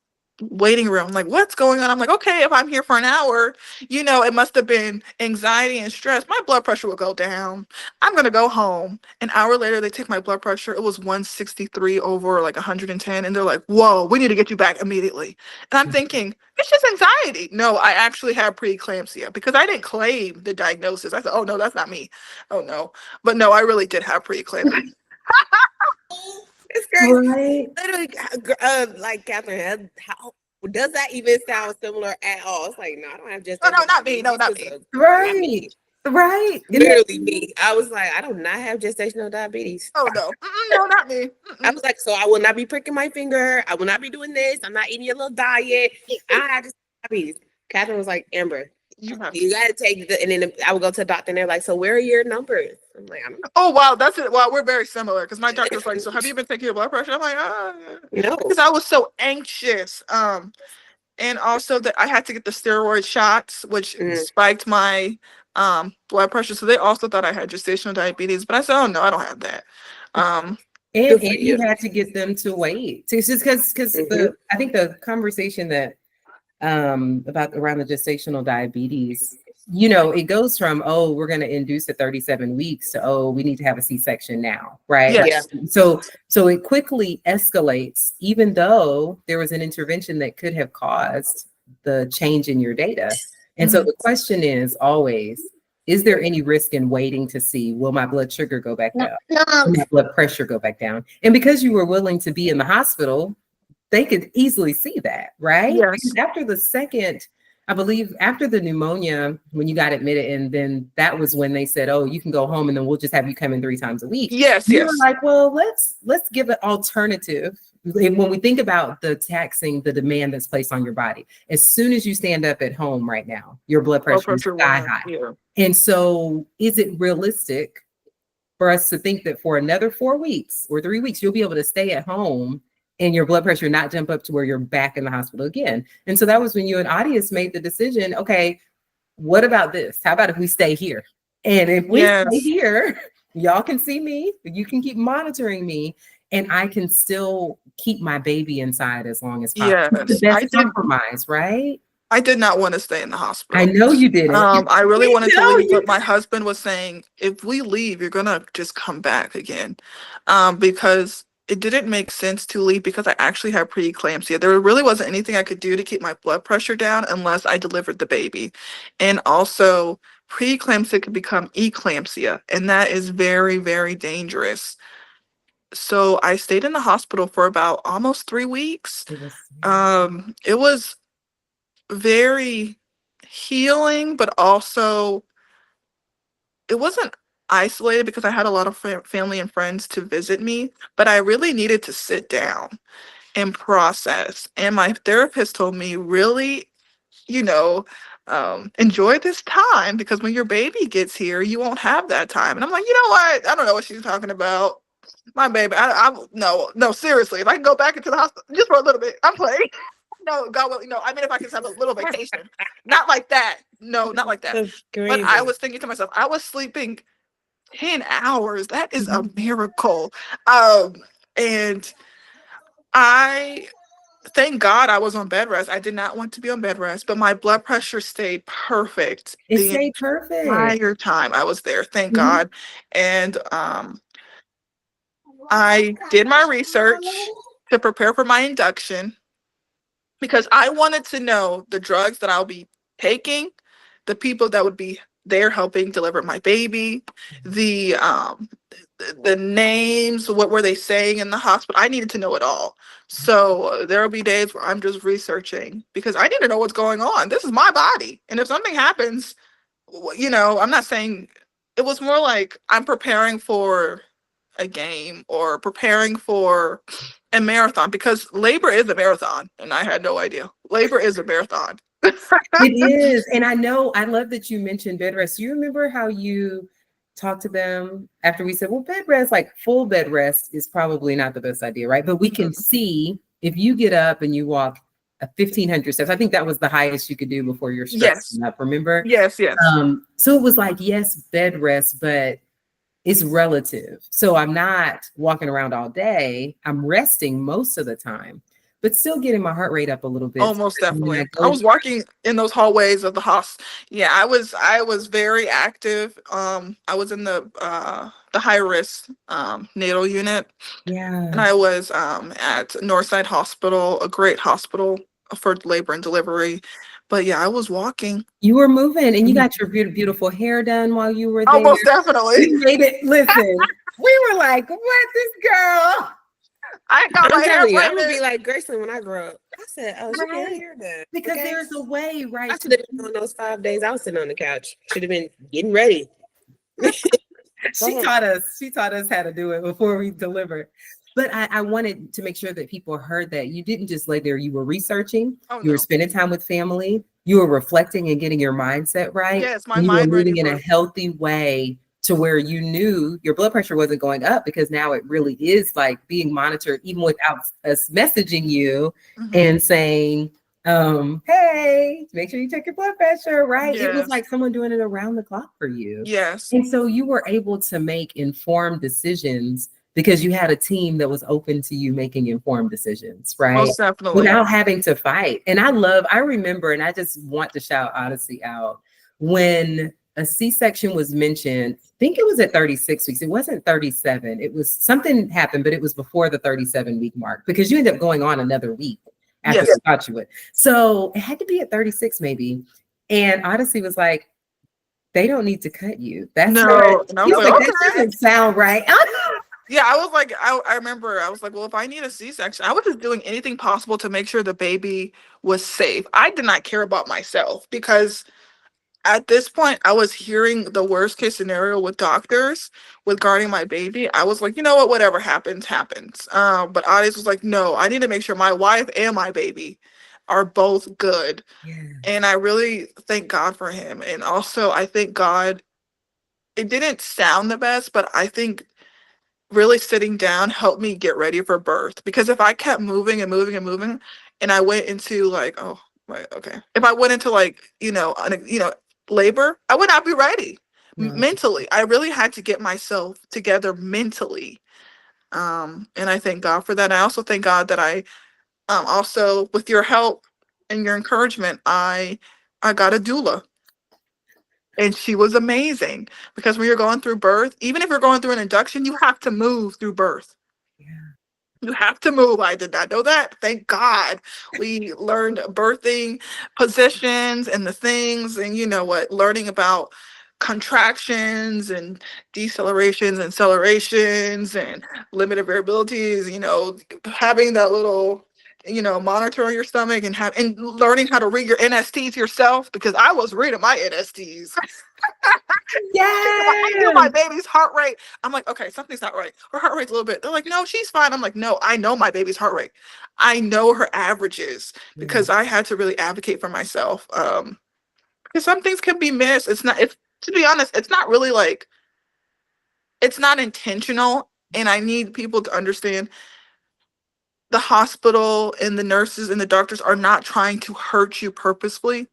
waiting room. Like, what's going on? I'm like, okay, if I'm here for an hour, it must have been anxiety and stress. My blood pressure will go down. I'm going to go home. An hour later, they take my blood pressure. It was 163 over like 110. And they're like, whoa, we need to get you back immediately. And I'm thinking, it's just anxiety. No, I actually have preeclampsia because I didn't claim the diagnosis. I said, oh, no, that's not me. Oh, no. But no, I really did have preeclampsia. It's crazy. Right. Literally, like Catherine, how does that even sound similar at all? It's like, no, I don't have just. No, not me. No, not me. Right. Right. Literally me. I was like, I do not have gestational diabetes. Oh no. No, not me. I was like, so I will not be pricking my finger. I will not be doing this. I'm not eating your little diet. I have diabetes. Catherine was like, Amber, you got to take and then I would go to the doctor and they're like, so where are your numbers? I'm like, I don't know. Oh, wow. That's it. Wow, we're very similar because my doctor's like, so have you been taking your blood pressure? I'm like, because I was so anxious. And also that I had to get the steroid shots, which spiked my blood pressure. So they also thought I had gestational diabetes, but I said, oh no, I don't have that. And you had to get them to wait. It's just because I think the conversation that about around the gestational diabetes, it goes from, oh, we're going to induce at 37 weeks to, oh, we need to have a C-section now, right? Yes. So it quickly escalates, even though there was an intervention that could have caused the change in your data. And so the question is always, is there any risk in waiting to see, will my blood sugar go back down? Will my blood pressure go back down? And because you were willing to be in the hospital, they could easily see that, right? Yes. Because after the second I believe after the pneumonia, when you got admitted, and then that was when they said, "Oh, you can go home, and then we'll just have you come in 3 times a week." Yes, We were yes. like, "Well, let's give an alternative." And when we think about the demand that's placed on your body, as soon as you stand up at home right now, your blood Blood pressure is pressure sky went. high. Yeah. And so, is it realistic for us to think that for another 4 weeks or 3 weeks, you'll be able to stay at home and your blood pressure not jump up to where you're back in the hospital again? And so that was when you and Audius made the decision, okay, what about this? How about if we stay here? And if we stay Yes. here, y'all can see me, you can keep monitoring me, and I can still keep my baby inside as long as possible. It's Yes. the best compromise, right? I did not want to stay in the I hospital. know you didn't. I really wanted to know leave, you but my husband was saying, if we leave, you're gonna just come back again. Because it didn't make sense to leave because I actually had preeclampsia. There really wasn't anything I could do to keep my blood pressure down unless I delivered the baby. And also, preeclampsia could become eclampsia, and that is very, very dangerous. So I stayed in the hospital for about almost 3 weeks. It was very healing, but also it wasn't isolated because I had a lot of family and friends to visit me, but I really needed to sit down and process. And my therapist told me, really, you know, enjoy this time because when your baby gets here, you won't have that time. And I'm like, you know what? I don't know what she's talking about. My baby, no, seriously. If I can go back into the hospital just for a little bit, I'm playing. No, God will, I mean, if I can have a little vacation, not like that. No, not like that. But I was thinking to myself, I was sleeping 10 hours. That is a miracle. And I thank God I was on bed rest. I did not want to be on bed rest, but my blood pressure stayed perfect It stayed perfect entire time I was there. Thank God. And I did my research to prepare for my induction because I wanted to know the drugs that I'll be taking, the people that would be there helping deliver my baby, the names, what were they saying in the hospital. I needed to know it all. So there will be days where I'm just researching because I need to know what's going on. This is my body. And if something happens, I'm not saying, it was more like I'm preparing for a game or preparing for a marathon because labor is a marathon. And I had no idea. Labor is a marathon. It is. And I love that you mentioned bed rest. You remember how you talked to them after we said, well, bed rest, like full bed rest is probably not the best idea, right? But we can see if you get up and you walk 1,500 steps. I think that was the highest you could do before you're stressing up, remember? Yes. So it was like, yes, bed rest, but it's relative. So I'm not walking around all day. I'm resting most of the time, but still getting my heart rate up a little bit. Oh, most definitely. I was walking in those hallways of the hospital. Yeah, I was very active. I was in the high risk natal unit. Yeah. And I was at Northside Hospital, a great hospital for labor and delivery. But yeah, I was walking. You were moving and you got your beautiful hair done while you were there. Oh, most definitely. You made it. Listen, we were like, what, this girl? I got my hair braided. I'm gonna be like Gracelyn when I grow up. I said, "Oh, she got hair done." Because there's a way, right? I should have been on those 5 days I was sitting on the couch. Should have been getting ready. She taught us how to do it before we delivered. But I wanted to make sure that people heard that you didn't just lay there. You were researching. You were spending time with family. You were reflecting and getting your mindset right. Yes, my mind. You were moving in a ready healthy way to where you knew your blood pressure wasn't going up because now it really is like being monitored even without us messaging you and saying, hey, make sure you check your blood pressure, right? Yes. It was like someone doing it around the clock for you. Yes. And so you were able to make informed decisions because you had a team that was open to you making informed decisions, right? Most definitely. Without having to fight. And I remember, and I just want to shout Odyssey out, when a C-section was mentioned, I think it was at 36 weeks. It wasn't 37. It was something happened, but it was before the 37-week mark because you ended up going on another week after you thought you would. So it had to be at 36 maybe. And Odyssey was like, they don't need to cut you. That's no. that doesn't sound right. Yeah, I was like, I remember I was like, well, if I need a C-section, I was just doing anything possible to make sure the baby was safe. I did not care about myself because at this point, I was hearing the worst case scenario with doctors with guarding my baby. I was like, you know what, whatever happens, happens. But Audis was like, no, I need to make sure my wife and my baby are both good. Yeah. And I really thank God for him. And also, I thank God, it didn't sound the best, but I think really sitting down helped me get ready for birth. Because if I kept moving and moving and moving, and I went into like, oh, right, okay. If I went into like, labor, I would not be ready No. mentally. I really had to get myself together mentally. And I thank God for that. I also thank God that I also with your help and your encouragement, I got a doula. And she was amazing because when you're going through birth, even if you're going through an induction, you have to move through birth. Yeah. You have to move. I did not know that. Thank God. We learned birthing positions and the things, and you know what, learning about contractions and decelerations and accelerations and limited variabilities, having that little, monitor on your stomach and learning how to read your NSTs yourself because I was reading my NSTs. I knew Yes. my baby's heart rate. I'm like, okay, something's not right. Her heart rate's a little bit. They're like, no, she's fine. I'm like, no, I know my baby's heart rate. I know her averages Yeah. because I had to really advocate for myself. Because some things can be missed. It's to be honest, it's not really like it's not intentional. And I need people to understand the hospital and the nurses and the doctors are not trying to hurt you purposefully.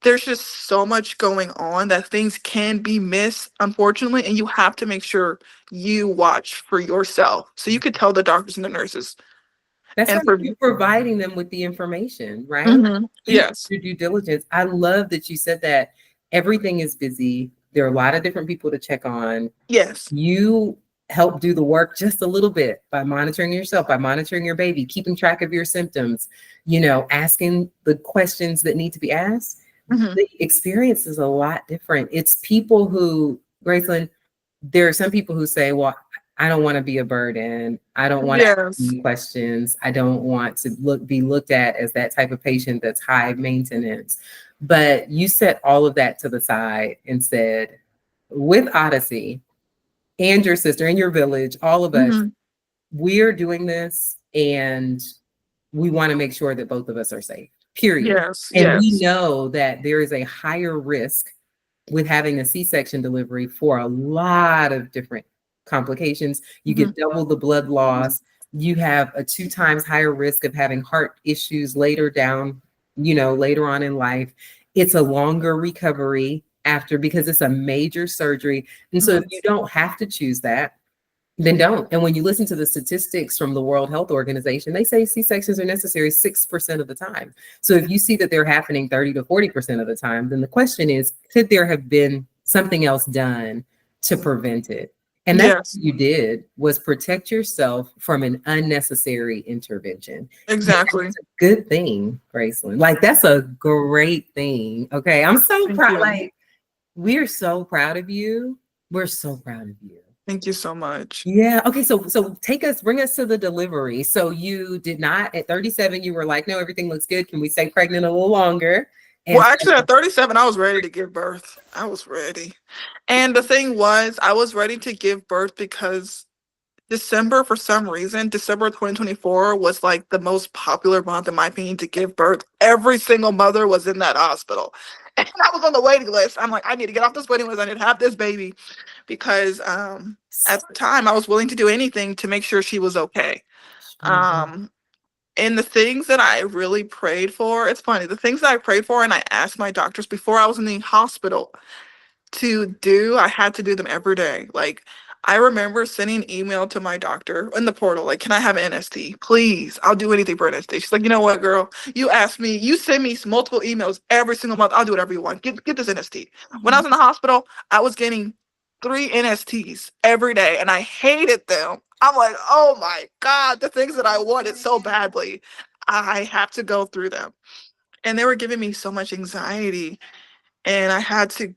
There's just so much going on that things can be missed, unfortunately, and you have to make sure you watch for yourself so you could tell the doctors and the nurses. That's And right. for You're providing them with the information, right? Mhm. You Yes, do due diligence. I love that you said that everything is busy. There are a lot of different people to check on. yes, You help do the work just a little bit by monitoring yourself, by monitoring your baby, keeping track of your symptoms, asking the questions that need to be asked. hmm The experience is a lot different. It's people who, Graceland, there are some people who say, well, I don't want to be a burden. I don't want to ask yes, any questions. I don't want to be looked at as that type of patient that's high maintenance. But you set all of that to the side and said, with Odyssey and your sister and your village, all of us, hmm we're doing this and we want to make sure that both of us are safe, period. yes, And we yes, know that there is a higher risk with having a C-section delivery for a lot of different complications. You hmm get double the blood loss. You have a 2 times higher risk of having heart issues later down, later on in life. It's a longer recovery after because it's a major surgery. And so if hmm you don't have to choose that, then don't. And when you listen to the statistics from the World Health Organization, they say C-sections are necessary 6% of the time. So if you see that they're happening 30 to 40% of the time, then the question is, could there have been something else done to prevent it? And that's yes, what you did was protect yourself from an unnecessary intervention. And exactly. that's a good thing, Gracelyn. Like that's a great thing. Okay. I'm so Thank proud. you. Like we're so proud of you. We're so proud of you. Thank you so much. Yeah. Okay. So bring us to the delivery. So you did not at 37. You were like, no, everything looks good. Can we stay pregnant a little longer? Well, And actually, at 37, I was ready to give birth. I was ready. And the thing was, I was ready to give birth because December, for some reason, December 2024 was like the most popular month, in my opinion, to give birth. Every single mother was in that hospital. And I was on the waiting list. I'm like, I need to get off this waiting list. I need to have this baby because at the time I was willing to do anything to make sure she was okay. Um, and the things that I really prayed for, it's funny, the things that I prayed for and I asked my doctors before I was in the hospital to do, I had to do them every day. Like, I remember sending an email to my doctor in the portal, like, can I have an NST? Please, I'll do anything for an NST. She's like, you know what, girl? You asked me, you send me multiple emails every single month. I'll do whatever you want. Get this NST. When I was in the hospital, I was getting 3 NSTs every day, and I hated them. I'm like, oh my God, the things that I wanted so badly, I have to go through them. And they were giving me so much anxiety, and I had to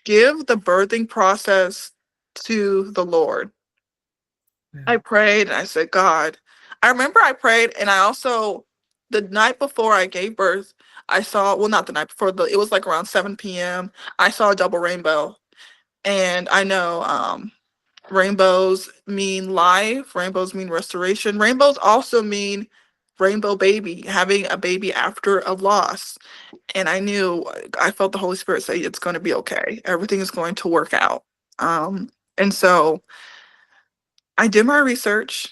give the birthing process to the Lord. I prayed and I said, God, I remember I prayed, and I also, the night before I gave birth, I saw, well, not the night before, it was like around 7 p.m. I saw a double rainbow. And I know rainbows mean life, rainbows mean restoration. Rainbows also mean rainbow baby, having a baby after a loss. And I felt the Holy Spirit say, it's going to be okay. Everything is going to work out. And so I did my research.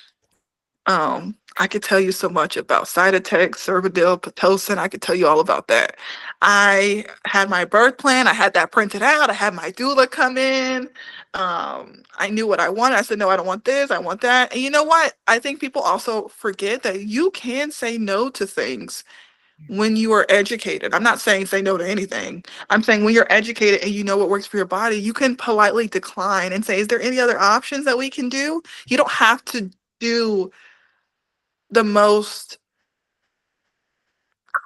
I could tell you so much about side effects, cervidil, pitocin. I could tell you all about that. I had my birth plan. I had that printed out. I had my doula come in. I knew what I wanted. I said, no, I don't want this. I want that. And you know what? I think people also forget that you can say no to things when you are educated. I'm not saying say no to anything. I'm saying when you're educated and you know what works for your body, you can politely decline and say, is there any other options that we can do? You don't have to do the most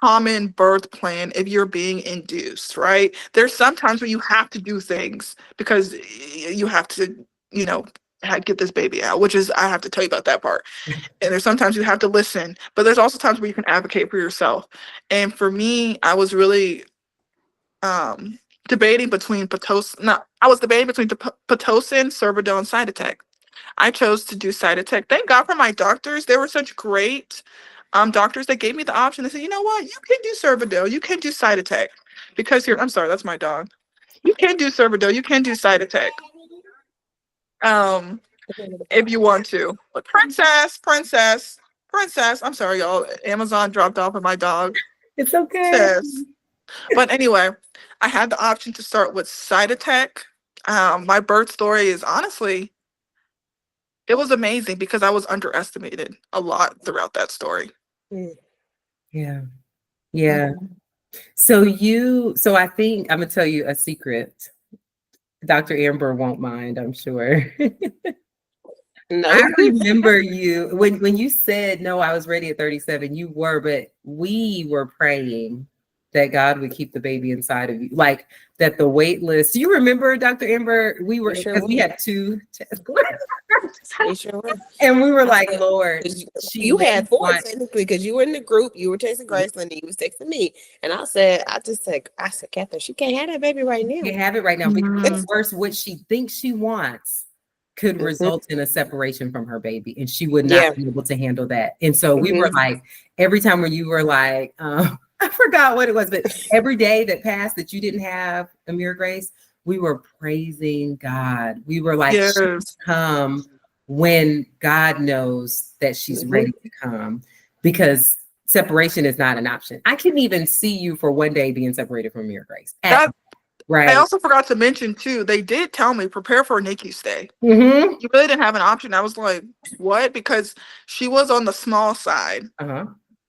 common birth plan if you're being induced, right? There's sometimes where you have to do things because you have to, get this baby out, which is, I have to tell you about that part. And there's sometimes you have to listen, but there's also times where you can advocate for yourself. And for me, I was really debating between Pitocin, no, I was debating between Pitocin, Cervidil, and Cytotec. I chose to do Cytotec. Thank God for my doctors. They were such great doctors that gave me the option. They said, you know what? You can do Cervidil. You can do Cytotec. Because I'm sorry, that's my dog. You can do Cervidil. You can do Cytotec. If you want to. But princess. I'm sorry, y'all. Amazon dropped off of my dog. It's okay. Princess. But anyway, I had the option to start with Cytotec. My birth story is honestly, it was amazing because I was underestimated a lot throughout that story. Yeah. Yeah. So I think I'm gonna tell you a secret. Dr. Amber won't mind, I'm sure. No. I remember you when you said no, I was ready at 37. You were, but we were praying that God would keep the baby inside of you, like that the wait list. Do you remember, Dr. Amber? We were because we had 2 tests. And we were like, Lord, you had 4 technically because you were in the group, you were texting Gracelyn, and you was texting me. And I said, Catherine, she can't have that baby right now. You can't have it right now because first, what she thinks she wants could result in a separation from her baby, and she would not be able to handle that. And so we were like, every time when you were like, I forgot what it was, but every day that passed that you didn't have Amir Grace, we were praising God. We were like, she's come when God knows that she's ready to come, because separation is not an option. I couldn't even see you for one day being separated from Amir Grace. Right. I also forgot to mention too, they did tell me prepare for a NICU stay. You really didn't have an option. I was like, what? Because she was on the small side,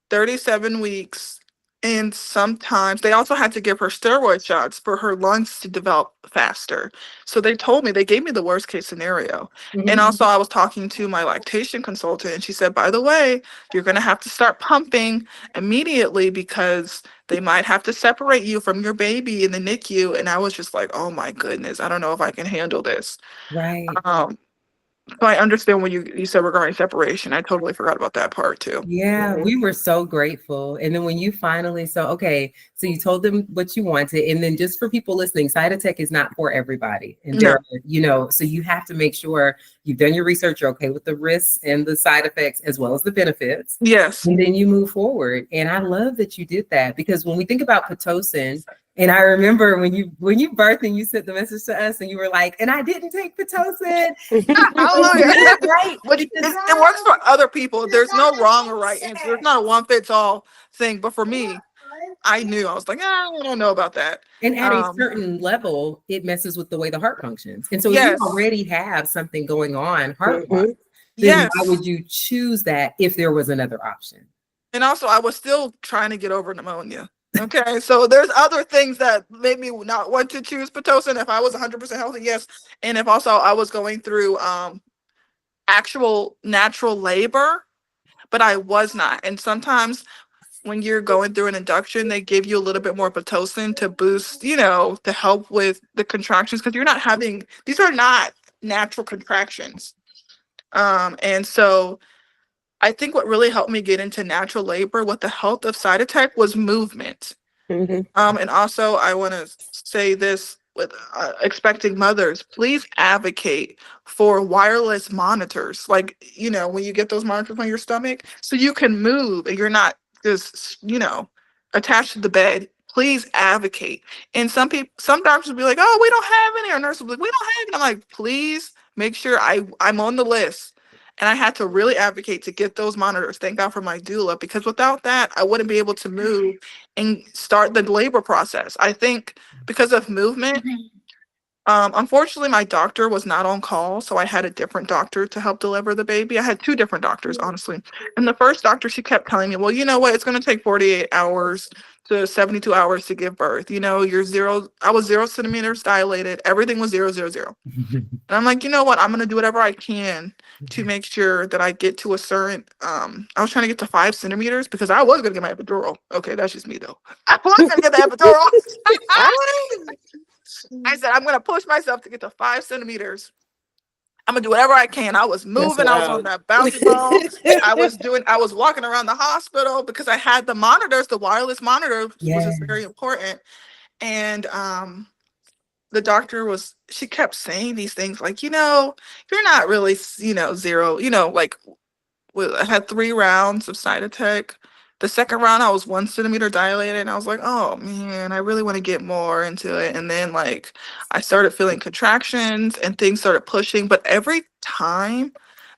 37 weeks. And sometimes they also had to give her steroid shots for her lungs to develop faster. So they gave me the worst case scenario. And also I was talking to my lactation consultant, and she said, by the way, you're going to have to start pumping immediately because they might have to separate you from your baby in the NICU. And I was just like, oh my goodness, I don't know if I can handle this. Right. So I understand when you said regarding separation. I totally forgot about that part too. Yeah, we were so grateful. And then when you finally so you told them what you wanted. And then just for people listening, Cytotec is not for everybody. And there are, so you have to make sure you've done your research, you're okay with the risks and the side effects as well as the benefits. Yes. And then you move forward. And I love that you did that, because when we think about Pitocin, and I remember when you birthed and you sent the message to us and you were like, and I didn't take Pitocin. Hallelujah. Right. But it works for other people. There's no wrong or right answer. There's not a one fits all thing. But for me, I knew. I was like, I don't know about that. And at a certain level, it messes with the way the heart functions. And so if you already have something going on heart-wise, then why would you choose that if there was another option? And also, I was still trying to get over pneumonia. Okay, so there's other things that made me not want to choose Pitocin if I was 100% healthy, yes. And if also I was going through actual natural labor, but I was not. And sometimes when you're going through an induction, they give you a little bit more Pitocin to boost, to help with the contractions, because you're not having, these are not natural contractions. And so I think what really helped me get into natural labor with the health of side attack was movement. Mhm. And also, I want to say this with expecting mothers, please advocate for wireless monitors. Like, when you get those monitors on your stomach, so you can move and you're not just, attached to the bed. Please advocate. And some doctors will be like, "Oh, we don't have any," or nurses will be like, "We don't have any." I'm like, please make sure I'm on the list. And I had to really advocate to get those monitors. Thank God for my doula, because without that, I wouldn't be able to move and start the labor process. I think because of movement, unfortunately, my doctor was not on call, so I had a different doctor to help deliver the baby. I had two different doctors, honestly. And the first doctor, she kept telling me, "Well, you know what? It's going to take 48 hours to 72 hours to give birth. You're zero." I was 0 centimeters dilated. Everything was 0, 0, 0. And I'm like, you know what? I'm going to do whatever I can to make sure that I get to a certain, I was trying to get to 5 centimeters because I was going to get my epidural. Okay, that's just me though. I was going to get the epidural. Ah! I said, I'm going to push myself to get to 5 centimeters. I'm going to do whatever I can. I was That's moving. I was on wild. that bouncy ball. I was walking around the hospital because I had the monitors, the wireless monitors, which is very important. And, the doctor she kept saying these things like, you're not really, zero, like I had 3 rounds of side attack. The second round, I was 1 centimeter dilated, and I was like, oh man, I really want to get more into it. And then, like, I started feeling contractions and things started pushing. But every time,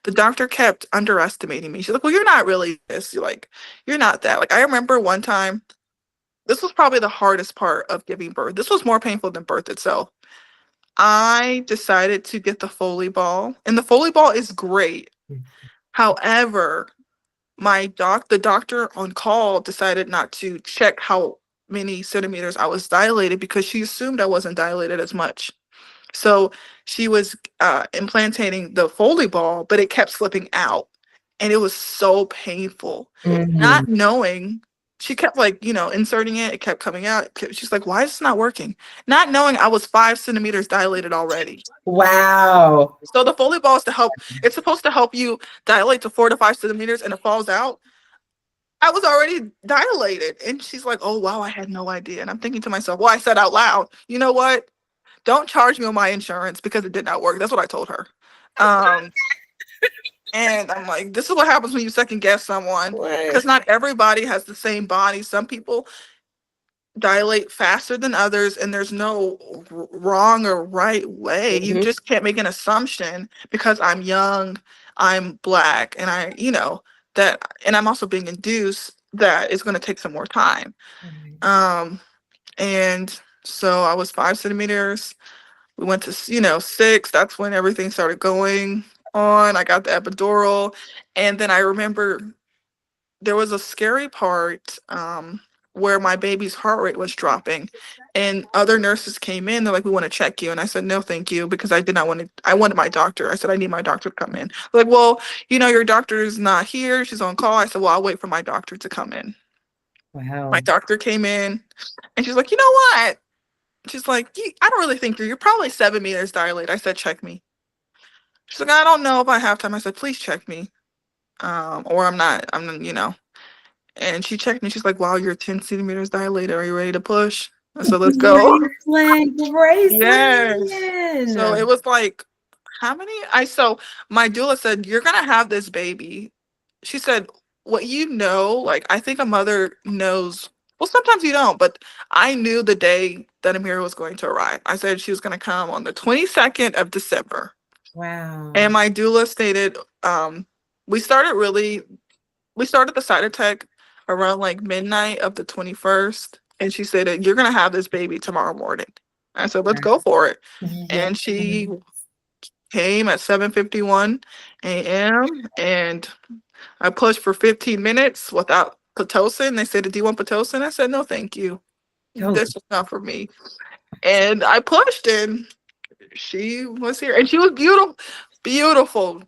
the doctor kept underestimating me. She's like, well, you're not really this. You're not that. Like, I remember one time, this was probably the hardest part of giving birth. This was more painful than birth itself. I decided to get the Foley ball, and the Foley ball is great. However, the doctor on call decided not to check how many centimeters I was dilated because she assumed I wasn't dilated as much. So she was implanting the Foley ball, but it kept slipping out. And it was so painful. Not knowing, she kept inserting it, it kept coming out. She's like, why is this not working? Not knowing I was 5 centimeters dilated already. Wow. So the Foley ball it's supposed to help you dilate to 4 to 5 centimeters and it falls out. I was already dilated. And she's like, oh, wow, I had no idea. And I'm thinking to myself, well, I said out loud, you know what? Don't charge me on my insurance because it did not work. That's what I told her. And I'm like, this is what happens when you second guess someone. Because Right. not everybody has the same body. Some people dilate faster than others, and there's no wrong or right way. You just can't make an assumption because I'm young, I'm Black, and and I'm also being induced that it's going to take some more time. And so I was 5 centimeters. We went to 6. That's when everything started going on. I got the epidural, and then I remember there was a scary part where my baby's heart rate was dropping, and other nurses came in. They're like, we want to check you. And I said, no, thank you, because I did not want to. I wanted my doctor. I said, I need my doctor to come in. They're like, well, your doctor is not here. She's on call. I said, well, I'll wait for my doctor to come in. Wow. My doctor came in, and she's like, you know what? She's like, I don't really think you're probably 7 meters dilated. I said, check me. She's like, I don't know if I have time. I said, please check me. Or I'm not, and she checked me. She's like, wow, you're 10 centimeters dilated. Are you ready to push? I said, let's go. Gracelyn. Yes. So it was like, so my doula said, you're going to have this baby. She said, what like, I think a mother knows. Well, sometimes you don't, but I knew the day that Amira was going to arrive. I said she was going to come on the 22nd of December. Wow. And my doula stated, we started the side attack around like midnight of the 21st. And she said, you're going to have this baby tomorrow morning. I said, let's go for it. And she came at 7:51 a.m. and I pushed for 15 minutes without Pitocin. They said, do you want Pitocin? I said, no, thank you. This is not for me. And I pushed, and she was here. And she was beautiful, beautiful.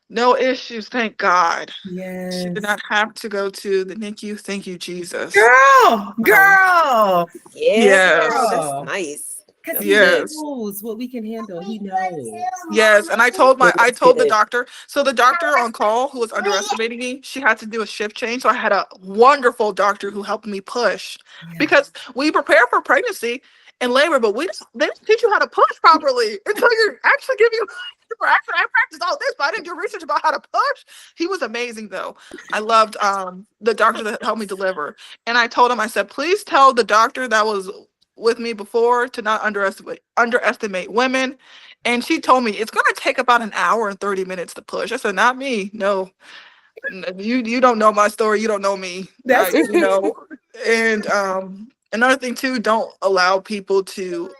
No issues, thank God. Yes. She did not have to go to the NICU. Thank you, Jesus. Girl. Yeah. Yes. That's nice. Because That he was good. Yes. knows what we can handle. He knows. Yes, and I That's told the good. doctor. So the doctor on call who was underestimating me, she had to do a shift change. So I had a wonderful doctor who helped me push Yeah. because we prepare for pregnancy and labor, but they don't teach you how to push properly until you actually give you. I practiced all this, but I didn't do research about how to push. He was amazing though. I loved the doctor that helped me deliver, and I told him, I said, please tell the doctor that was with me before to not underestimate women. And she told me it's gonna take about an hour and 30 minutes to push. I said, not me. No. You don't know my story. You don't know me. That's You know. And another thing too, don't allow people to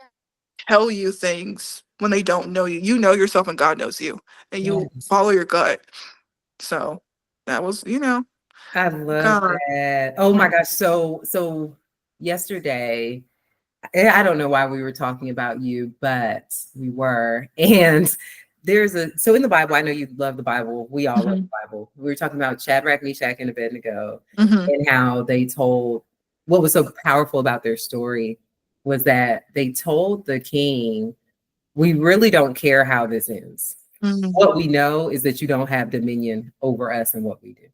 tell you things when they don't know you. You know yourself and God knows you. And you yes. follow your gut. So that was, I love God. that. Oh my gosh. So yesterday, I don't know why we were talking about you, but we were. And so in the Bible, I know you love the Bible. We all love the Bible. We were talking about Shadrach, Meshach, and Abednego, Mm-hmm. and how they told what was so powerful about their story was that they told the king, we really don't care how this ends. Mm-hmm. What we know is that you don't have dominion over us and what we do.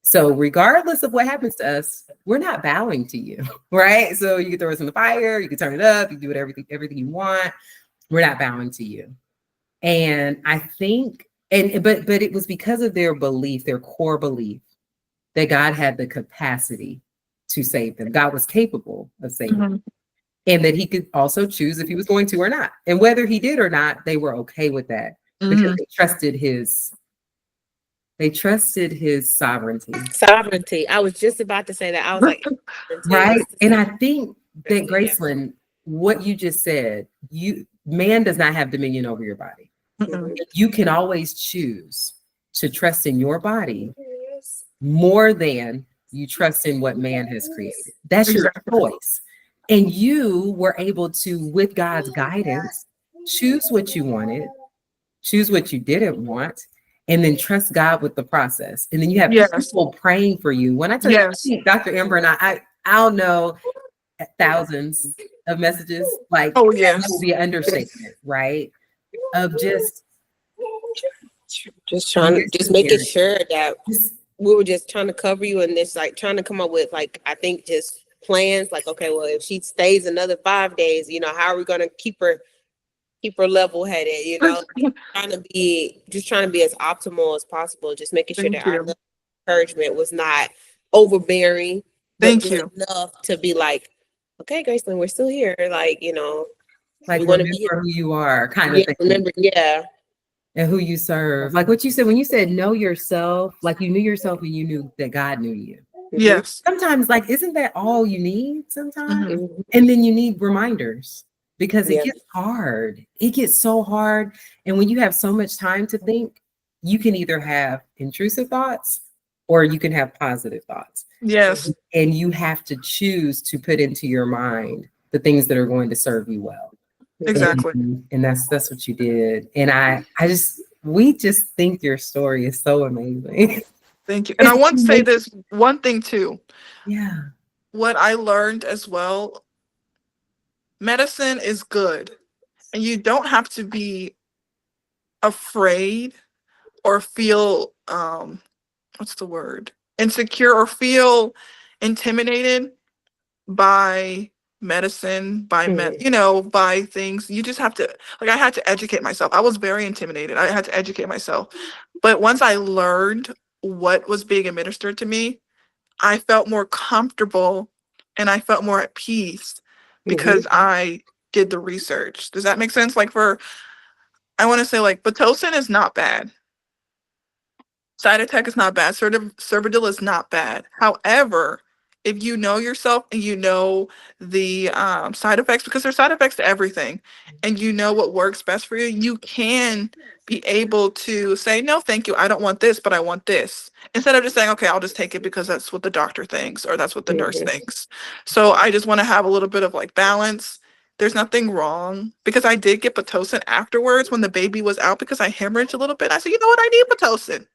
So regardless of what happens to us, we're not bowing to you, right? So you can throw us in the fire, you can turn it up, you can do everything you want. We're not bowing to you. And I think, but it was because of their belief, their core belief, that God had the capacity to save them. God was capable of saving them. And that he could also choose if he was going to or not. And whether he did or not, they were okay with that because they trusted his sovereignty. Sovereignty. I was just about to say that. I was like, Right. And I think that yeah. Gracelyn, what you just said, man does not have dominion over your body. Mhm. You can always choose to trust in your body more than you trust in what man has created. That's your choice. And you were able to, with God's guidance, choose what you wanted, choose what you didn't want, and then trust God with the process. And then you have people praying for you. When I tell you, Dr. Amber and I'll know thousands of messages, like Oh, that will be an understatement, right? Of just making sure that we were just trying to cover you and this, like trying to come up with, like, I think just plans, like, okay, well, if she stays another 5 days, how are we going to keep her level headed, trying to be as optimal as possible, just making sure that our encouragement was not overbearing, but just enough to be like, okay, Gracelyn, we're still here, like, like, we remember who you are, kind of thing. Remember, and who you serve. Like what you said, when you said know yourself, like you knew yourself and you knew that God knew you. Yes. Sometimes, like, isn't that all you need sometimes? Mm-hmm. And then you need reminders because it gets hard. It gets so hard. And when you have so much time to think, you can either have intrusive thoughts or you can have positive thoughts. Yes. And you have to choose to put into your mind the things that are going to serve you well. Exactly. And that's what you did. And we just think your story is so amazing. Thank you. And I want to say this one thing too. Yeah. What I learned as well, medicine is good. And you don't have to be afraid or feel what's the word? Insecure or feel intimidated by medicine, by things. You just have to, like, I had to educate myself. I was very intimidated. I had to educate myself. But once I learned what was being administered to me, I felt more comfortable and I felt more at peace because I did the research. Does that make sense? Like, I want to say, like, Pitocin is not bad. Cytotec is not bad. Cervidil is not bad. However, if you know yourself and you know the side effects, because there's side effects to everything, and you know what works best for you, you can be able to say, no, thank you, I don't want this, but I want this. Instead of just saying, okay, I'll just take it because that's what the doctor thinks or that's what the nurse thinks. So I just want to have a little bit of like balance. There's nothing wrong, because I did get Pitocin afterwards when the baby was out because I hemorrhaged a little bit. I said, you know what, I need Pitocin.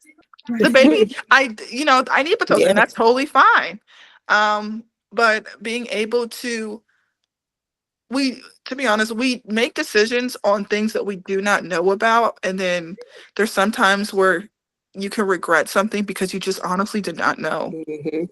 The baby, I need Pitocin, and that's totally fine. But being able to, to be honest, we make decisions on things that we do not know about, and then there's sometimes where you can regret something because you just honestly did not know. Mhm.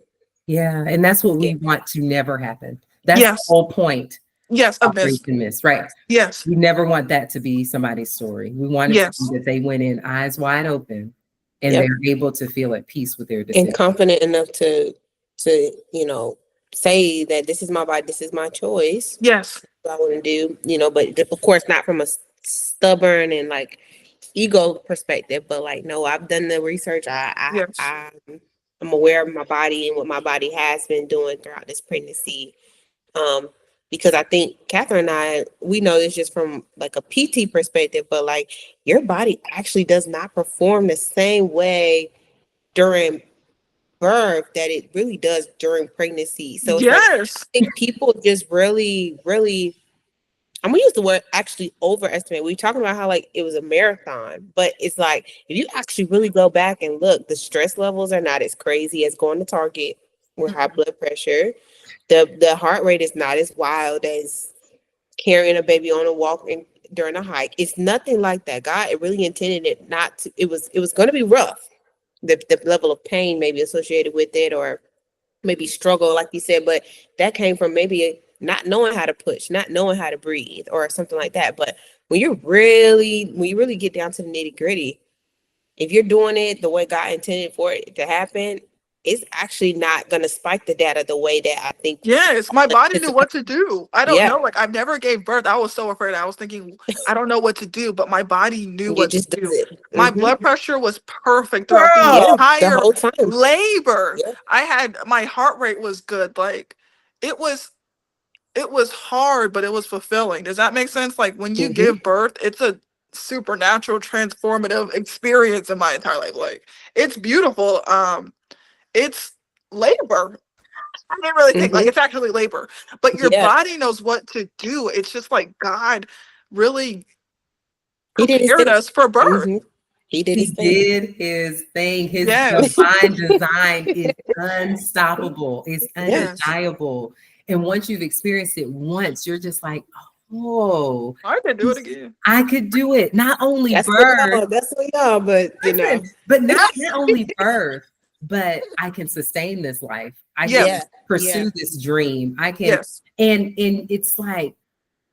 Yeah, and that's what Yeah. we want to never happen. That's the Yes, whole point. yes, of this. Operation Miss, right? Yes, We never want that to be somebody's story. We want it to be yes, that they went in eyes wide open and Yep. they're able to feel at peace with their And decision. confident enough to say that this is my body, this is my choice. yes, What I want to do, but of course not from a stubborn and like ego perspective, but like no, I've done the research. yes. I'm aware of my body and what my body has been doing throughout this pregnancy. Um, because I think Catherine and we know this just from like a PT perspective, but like your body actually does not perform the same way during birth that it really does during pregnancy. So it's like I Yes. think people just really, really, I'm gonna use the word actually overestimate. We talking about how like it was a marathon, but it's like if you actually really go back and look, the stress levels are not as crazy as going to Target with high blood pressure. The heart rate is not as wild as carrying a baby on a walk during a hike. It's nothing like that. God, it really intended it not to. It was going to be rough. The level of pain maybe associated with it, or maybe struggle, like you said, but that came from maybe not knowing how to push, not knowing how to breathe, or something like that. But when you really get down to the nitty gritty, if you're doing it the way God intended for it to happen, it's actually not going to spike the data the way that I think. Yes, my body knew what to do. I don't Yeah, know. Like, I've never gave birth. I was so afraid. I was thinking, I don't know what to do, but my body knew it what to just does do. it. My blood pressure was perfect throughout the Girl, Yeah, the entire whole time. labor. Yeah. My heart rate was good. Like, it was hard, but it was fulfilling. Does that make sense? Like, when you Hmm. give birth, it's a supernatural transformative experience in my entire life. Like, it's beautiful. It's labor. I didn't really think like Hmm. it's actually labor, but your Yeah, body knows what to do. It's just like God really he did his prepared thing. us for birth. Hmm. He did he his thing. did his thing. His Yes, divine design is unstoppable. It's yes. undeniable. And once you've experienced it once, you're just like, oh, I can do it again. I could do it. Not only That's what birth, y'all. That's what y'all. But listen, but not only birth, but I can sustain this life. I can yeah, Yes, yeah. pursue this dream. I can, yes, and it's like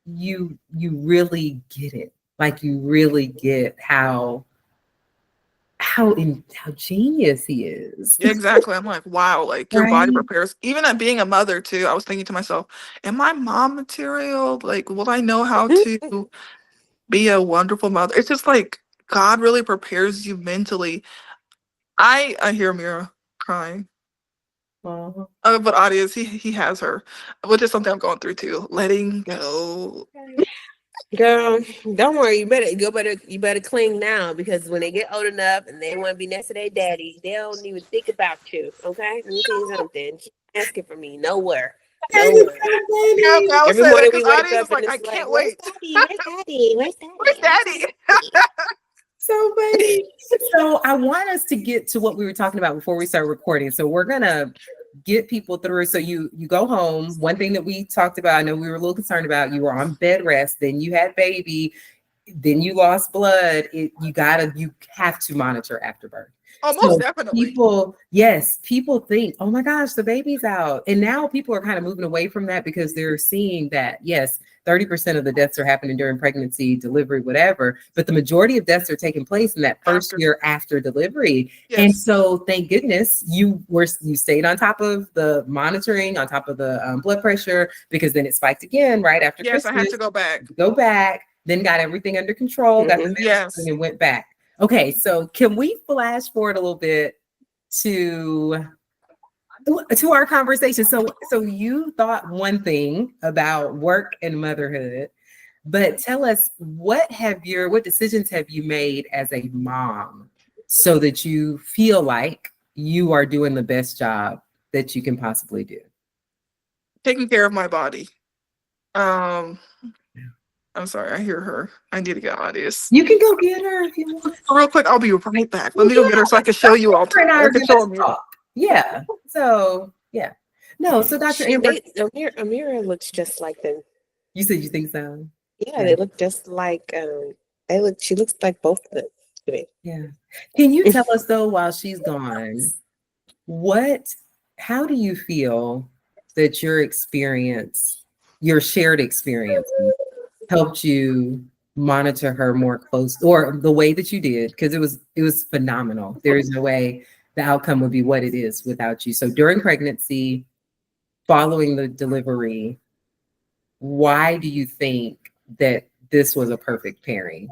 you really get it. Like you really get how genius he is. exactly. I'm like, wow, like your body Right? prepares. Even at being a mother too, I was thinking to myself, am I mom material? Like, will I know how to be a wonderful mother? It's just like God really prepares you mentally. I hear Mira crying. Uh-huh. But audience, he has her, which is something I'm going through too. Letting go. Girl, don't worry. You better cling now, because when they get old enough and they want to be next to their daddy, they don't even think about you. Okay, let me tell you something. Keep asking for me. Nowhere, That is nowhere. so Yeah, funny. I was Every saying that morning we because wake audience is up and like, I it's like, can't "Where's wait. daddy? Where's daddy? Where's Where's daddy? Where's daddy? daddy?" So funny. So I want us to get to what we were talking about before we start recording. So we're gonna get people through. So you go home. One thing that we talked about, I know we were a little concerned about, you were on bed rest, then you had baby, then you lost blood. You have to monitor after birth. Oh, most So definitely. people think, oh my gosh, the baby's out. And now people are kind of moving away from that because they're seeing that, yes, 30% of the deaths are happening during pregnancy, delivery, whatever. But the majority of deaths are taking place in that first After. year after delivery. And Yes. so thank goodness you stayed on top of the monitoring, on top of the blood pressure, because then it spiked again right after Yes, I had Christmas. to go back. Go back, then got everything under control, got the Mhm. medicine Yes. and went back. Okay, so can we flash forward a little bit to our conversation? So you thought one thing about work and motherhood, but tell us what decisions have you made as a mom so that you feel like you are doing the best job that you can possibly do? Taking care of my body. Um, I'm sorry, I hear her. I need to get audience. You can go get her if you want. Real quick, I'll be right back. Let Well, me go get her so I can show you all. Dr. and I I are can going show to them here. talk. Yeah. So, yeah. No, so Dr. She, Amber, Amira looks just like them. You said you think so? Yeah, they look just like she looks like both of them to me. Yeah. Can you tell us though, while she's gone, how do you feel that your shared experience helped you monitor her more close, or the way that you did? Because it was phenomenal. There is no way the outcome would be what it is without you. So during pregnancy, following the delivery, why do you think that this was a perfect pairing?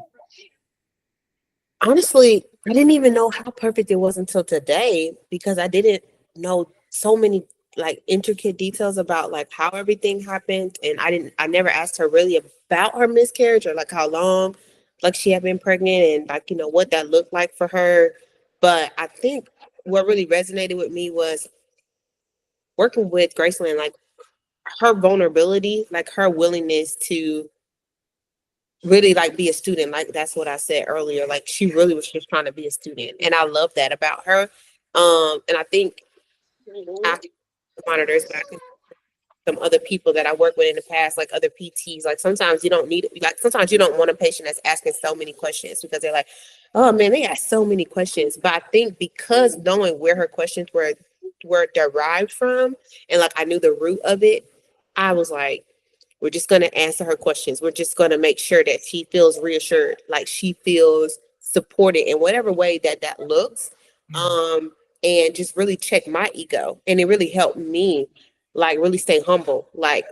Honestly, I didn't even know how perfect it was until today, because I didn't know so many like intricate details about like how everything happened, and I never asked her really about her miscarriage, or like how long like she had been pregnant, and like what that looked like for her. But I think what really resonated with me was working with Gracelyn, like her vulnerability, like her willingness to really like be a student. Like that's what I said earlier. Like she really was just trying to be a student, and I love that about her. And I think after monitors, but I think some other people that I work with in the past, like other PTs, like sometimes you don't need it. Like sometimes you don't want a patient that's asking so many questions, because they're like, oh man, they got so many questions. But I think because knowing where her questions were derived from, and like I knew the root of it, I was like, we're just going to answer her questions. We're just going to make sure that she feels reassured, like she feels supported in whatever way that looks. And just really check my ego. And it really helped me like really stay humble. Like,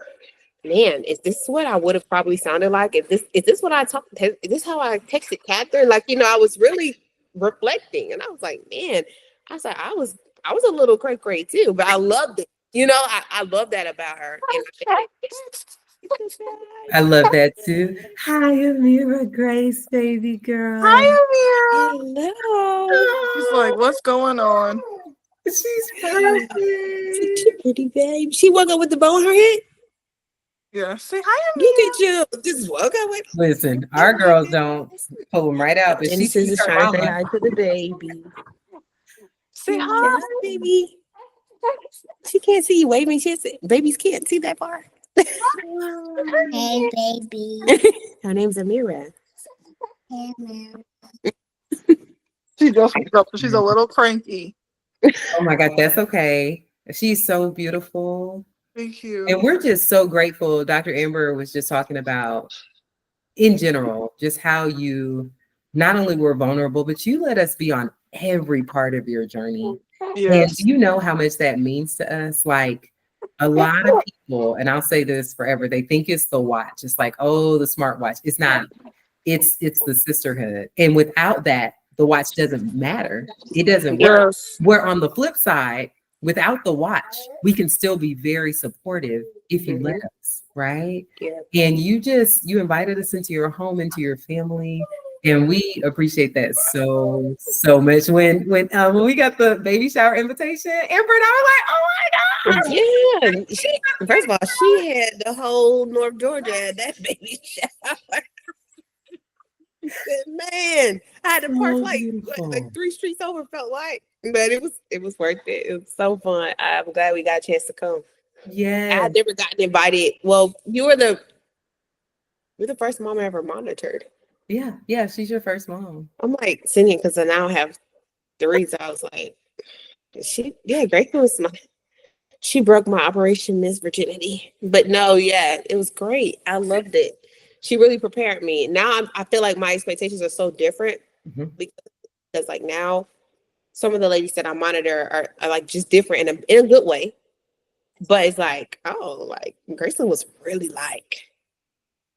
man, is this what I would have probably sounded like? Is this what I talked? Is this how I texted Catherine? Like, I was really reflecting, and I was like, man, I was like, I was a little cray too, but I loved it. I love that about her. And I love that too. Hi, Amira Grace, baby girl. Hi, Amira. hello. She's like, what's going on? She's perfect. Such a pretty babe. She woke up with the bow in her head. Yeah. Say hi, Amira. Look at you. Just woke up with. Listen, our girls don't pull them right out, but she Genesis sees is her trying to say mama. hi to the baby. Say Say hi. hi, baby. She can't see you waving. Babies can't see that far. Hey, baby. Her name's Amira. Hey, Mom. She just woke up. She's a little cranky. Oh my God, that's okay. She's so beautiful. Thank you. And we're just so grateful. Dr. Amber was just talking about, in general, just how you not only were vulnerable, but you let us be on every part of your journey. Yes. And you know how much that means to us. Like a lot of people, and I'll say this forever, they think it's the watch. It's like, oh, the smartwatch. It's not. It's the sisterhood. And without that, the watch doesn't matter. It doesn't work. Yes. Where on the flip side, without the watch, we can still be very supportive if you let us, right? Yeah. And you invited us into your home, into your family. And we appreciate that so much. When we got the baby shower invitation, Amber and I were like, oh my God. Yeah. First of all, she had the whole North Georgia at that baby shower. Man, I had to park like 3 streets over, felt like. But it was worth it. It was so fun. I'm glad we got a chance to come. Yeah. I've never gotten invited. Well, you're the first mom I ever monitored. Yeah, she's your first mom. I'm like singing because I now have 3. So I was like, Gracelyn was she broke my Operation Miss Virginity. But no, yeah, it was great. I loved it. She really prepared me. Now I feel like my expectations are so different because like now some of the ladies that I monitor are like just different in a good way. But it's like, oh, like Gracelyn was really like,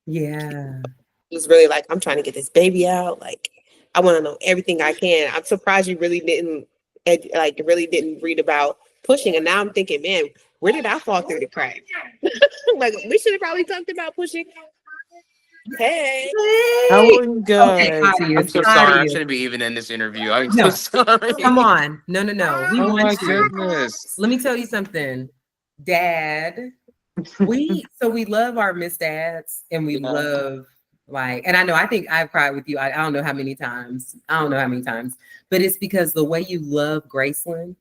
Yeah. it was really like, I'm trying to get this baby out. Like, I want to know everything I can. I'm surprised you really didn't read about pushing. And now I'm thinking, man, where did I fall through the cracks? Like, we should have probably talked about pushing. Hey. How are you guys? Okay, Claudia, I'm so sorry. I shouldn't be even in this interview. I'm No. so sorry. Come on. No. We Oh my want you. goodness. Let me tell you something, Dad. We love our Miss Dads, and we love and I know, I think I've cried with you. I don't know how many times. But it's because the way you love Gracelyn,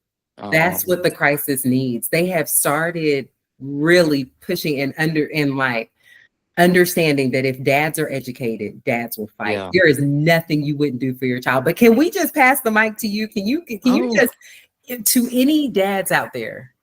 that's what the crisis needs. They have started really pushing and understanding that if dads are educated, dads will fight. Yeah. There is nothing you wouldn't do for your child. But can we just pass the mic to you? Can you Oh. just, to any dads out there,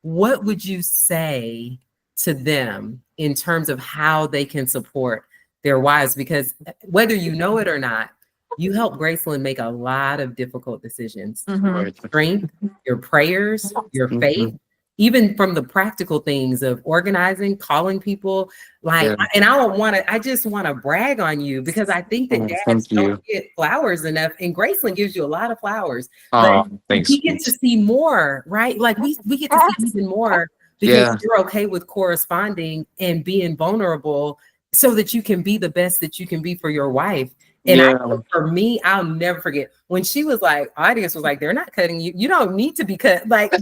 what would you say to them in terms of how they can support their wives? Because whether you know it or not, you help Gracelyn make a lot of difficult decisions. Mhm. Strength, your prayers, your faith, Mhm. even from the practical things of organizing, calling people, like, Yeah. and I just want to brag on you because I think that Oh, dads thank you. don't get flowers enough, and Gracelyn gives you a lot of flowers, but Oh, thanks. we get to see more, right? Like we get to see even more because Yeah. you're okay with corresponding and being vulnerable so that you can be the best that you can be for your wife. And I Yeah. know for me, I'll never forget when she was like, audience was like, they're not cutting you. You don't need to be cut. Like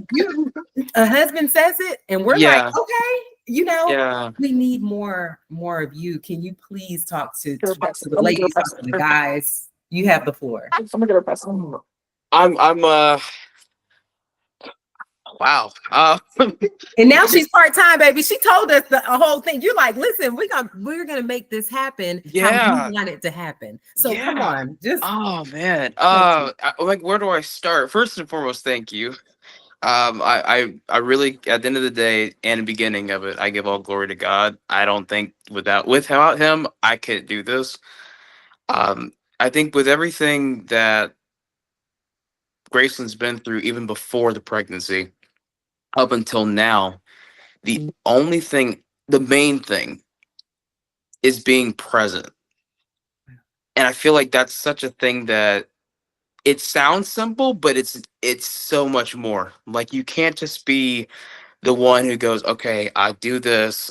a husband says it, and we're like, Yeah. okay, you know, Yeah. we need more of you. Can you please talk to Get her the past. Let me get her ladies, past. talk to the guys? You have the floor. I'm gonna get her past. I'm wow. And now she's part-time, baby. She told us the whole thing. You're like, listen, we're gonna make this happen how Yeah. you want it to happen. So come Yeah. on, just Oh man. touch it. Like where do I start? First and foremost, thank you. I really, at the end of the day and the beginning of it, I give all glory to God. I don't think without him I could do this. I think with everything that Gracelyn's been through, even before the pregnancy, up until now, the only thing, the main thing, is being present. And I feel like that's such a thing that it sounds simple, but it's so much more. Like you can't just be the one who goes, okay, I'll do this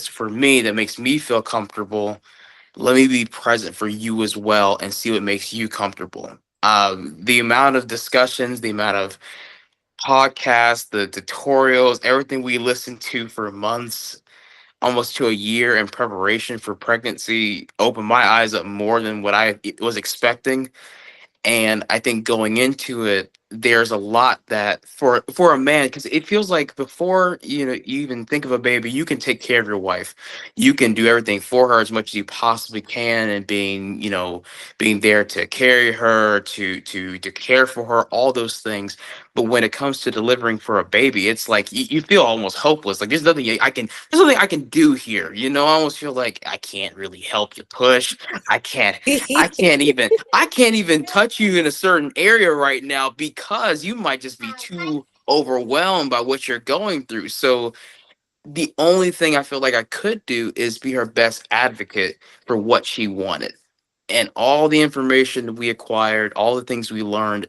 for me that makes me feel comfortable. Let me be present for you as well and see what makes you comfortable. The amount of discussions, the amount of podcasts, the tutorials, everything we listened to for months, almost to a year in preparation for pregnancy, opened my eyes up more than what I was expecting. And I think going into it, there's a lot that for a man, because it feels like before you even think of a baby, you can take care of your wife, you can do everything for her as much as you possibly can, and being there to carry her, to care for her, all those things. But when it comes to delivering for a baby, it's like you feel almost hopeless. Like there's nothing I can do here. I almost feel like I can't really help you push. I can't I can't even touch you in a certain area right now because you might just be too overwhelmed by what you're going through. So the only thing I feel like I could do is be her best advocate for what she wanted. And all the information that we acquired, all the things we learned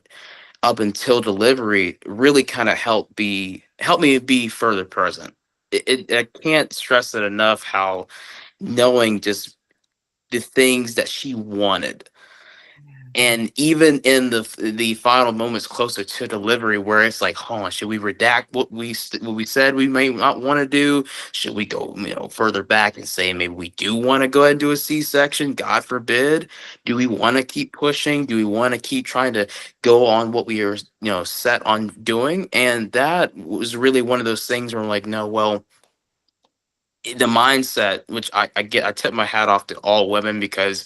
up until delivery really kind of help me be further present. I can't stress it enough how knowing just the things that she wanted, and even in the final moments closer to delivery, where it's like, hold on, should we redact what we said we may not want to do? Should we go further back and say maybe we do want to go ahead and do a C-section? God forbid. Do we want to keep pushing? Do we want to keep trying to go on what we are set on doing? And that was really one of those things where I'm like, no, well, the mindset, which I tip my hat off to all women, because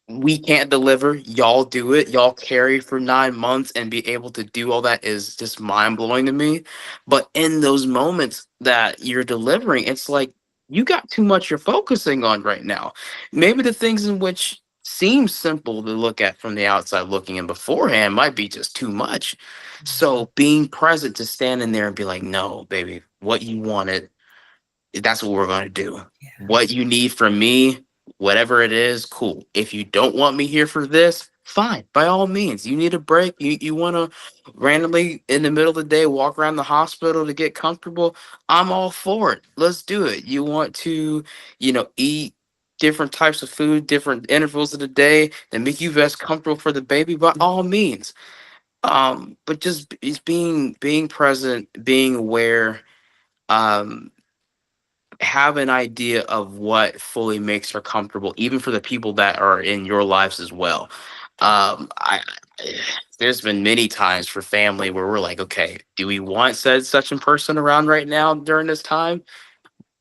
we can't deliver, y'all do it, y'all carry for 9 months, and be able to do all that is just mind-blowing to me. But in those moments that you're delivering, it's like you got too much you're focusing on right now. Maybe the things in which seem simple to look at from the outside looking in beforehand might be just too much. So being present to stand in there and be like, no baby, what you wanted, that's what we're going to do. Yeah. What you need from me, whatever it is, cool. If you don't want me here for this, fine. By all means, you need a break. You want to randomly in the middle of the day walk around the hospital to get comfortable. I'm all for it. Let's do it. You want to, eat different types of food, different intervals of the day that make you best comfortable for the baby. By all means. But just it's being present, being aware. Um, have an idea of what fully makes her comfortable, even for the people that are in your lives as well. I there's been many times for family where we're like, okay, do we want said such and person around right now during this time?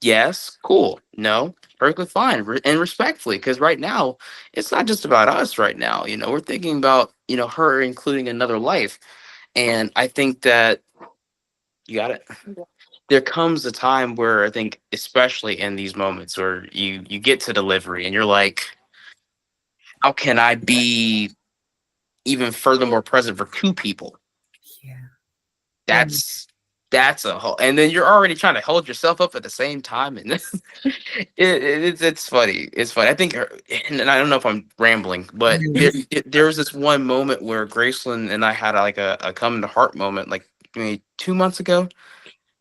Yes, cool. No, perfectly fine, and respectfully, because right now it's not just about us. Right now, we're thinking about her including another life, and I think that you got it. There comes a time where I think, especially in these moments where you get to delivery and you're like, how can I be even furthermore present for two people? Yeah. That's that's a whole, and then you're already trying to hold yourself up at the same time, and it's funny. It's funny. I think, and I don't know if I'm rambling, but there was this one moment where Gracelyn and I had like a come to heart moment, like maybe 2 months ago,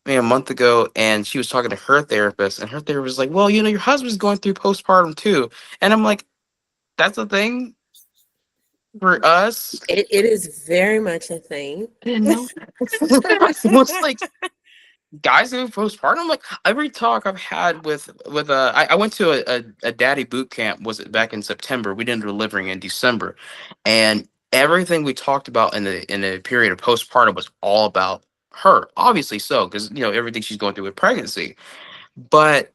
maybe a month ago, and she was talking to her therapist, and her therapist was like, "Well, your husband's going through postpartum too," and I'm like, "That's a thing for us." It is very much a thing. I didn't know. I was like, guys who postpartum, like every talk I've had I went to a daddy boot camp, was it back in September? We did delivering in December, and everything we talked about in the period of postpartum was all about her, obviously so, because everything she's going through with pregnancy, but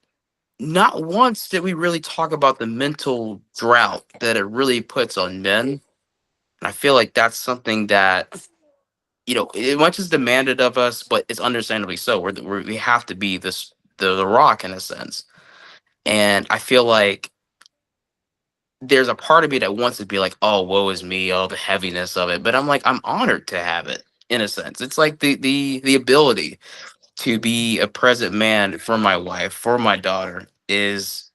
not once did we really talk about the mental drought that it really puts on men. And I feel like that's something that much is demanded of us, but it's understandably so. We have to be the rock in a sense, and I feel like there's a part of me that wants to be like, oh, woe is me, oh, the heaviness of it. But I'm like, I'm honored to have it in a sense. It's like the ability to be a present man for my wife, for my daughter, is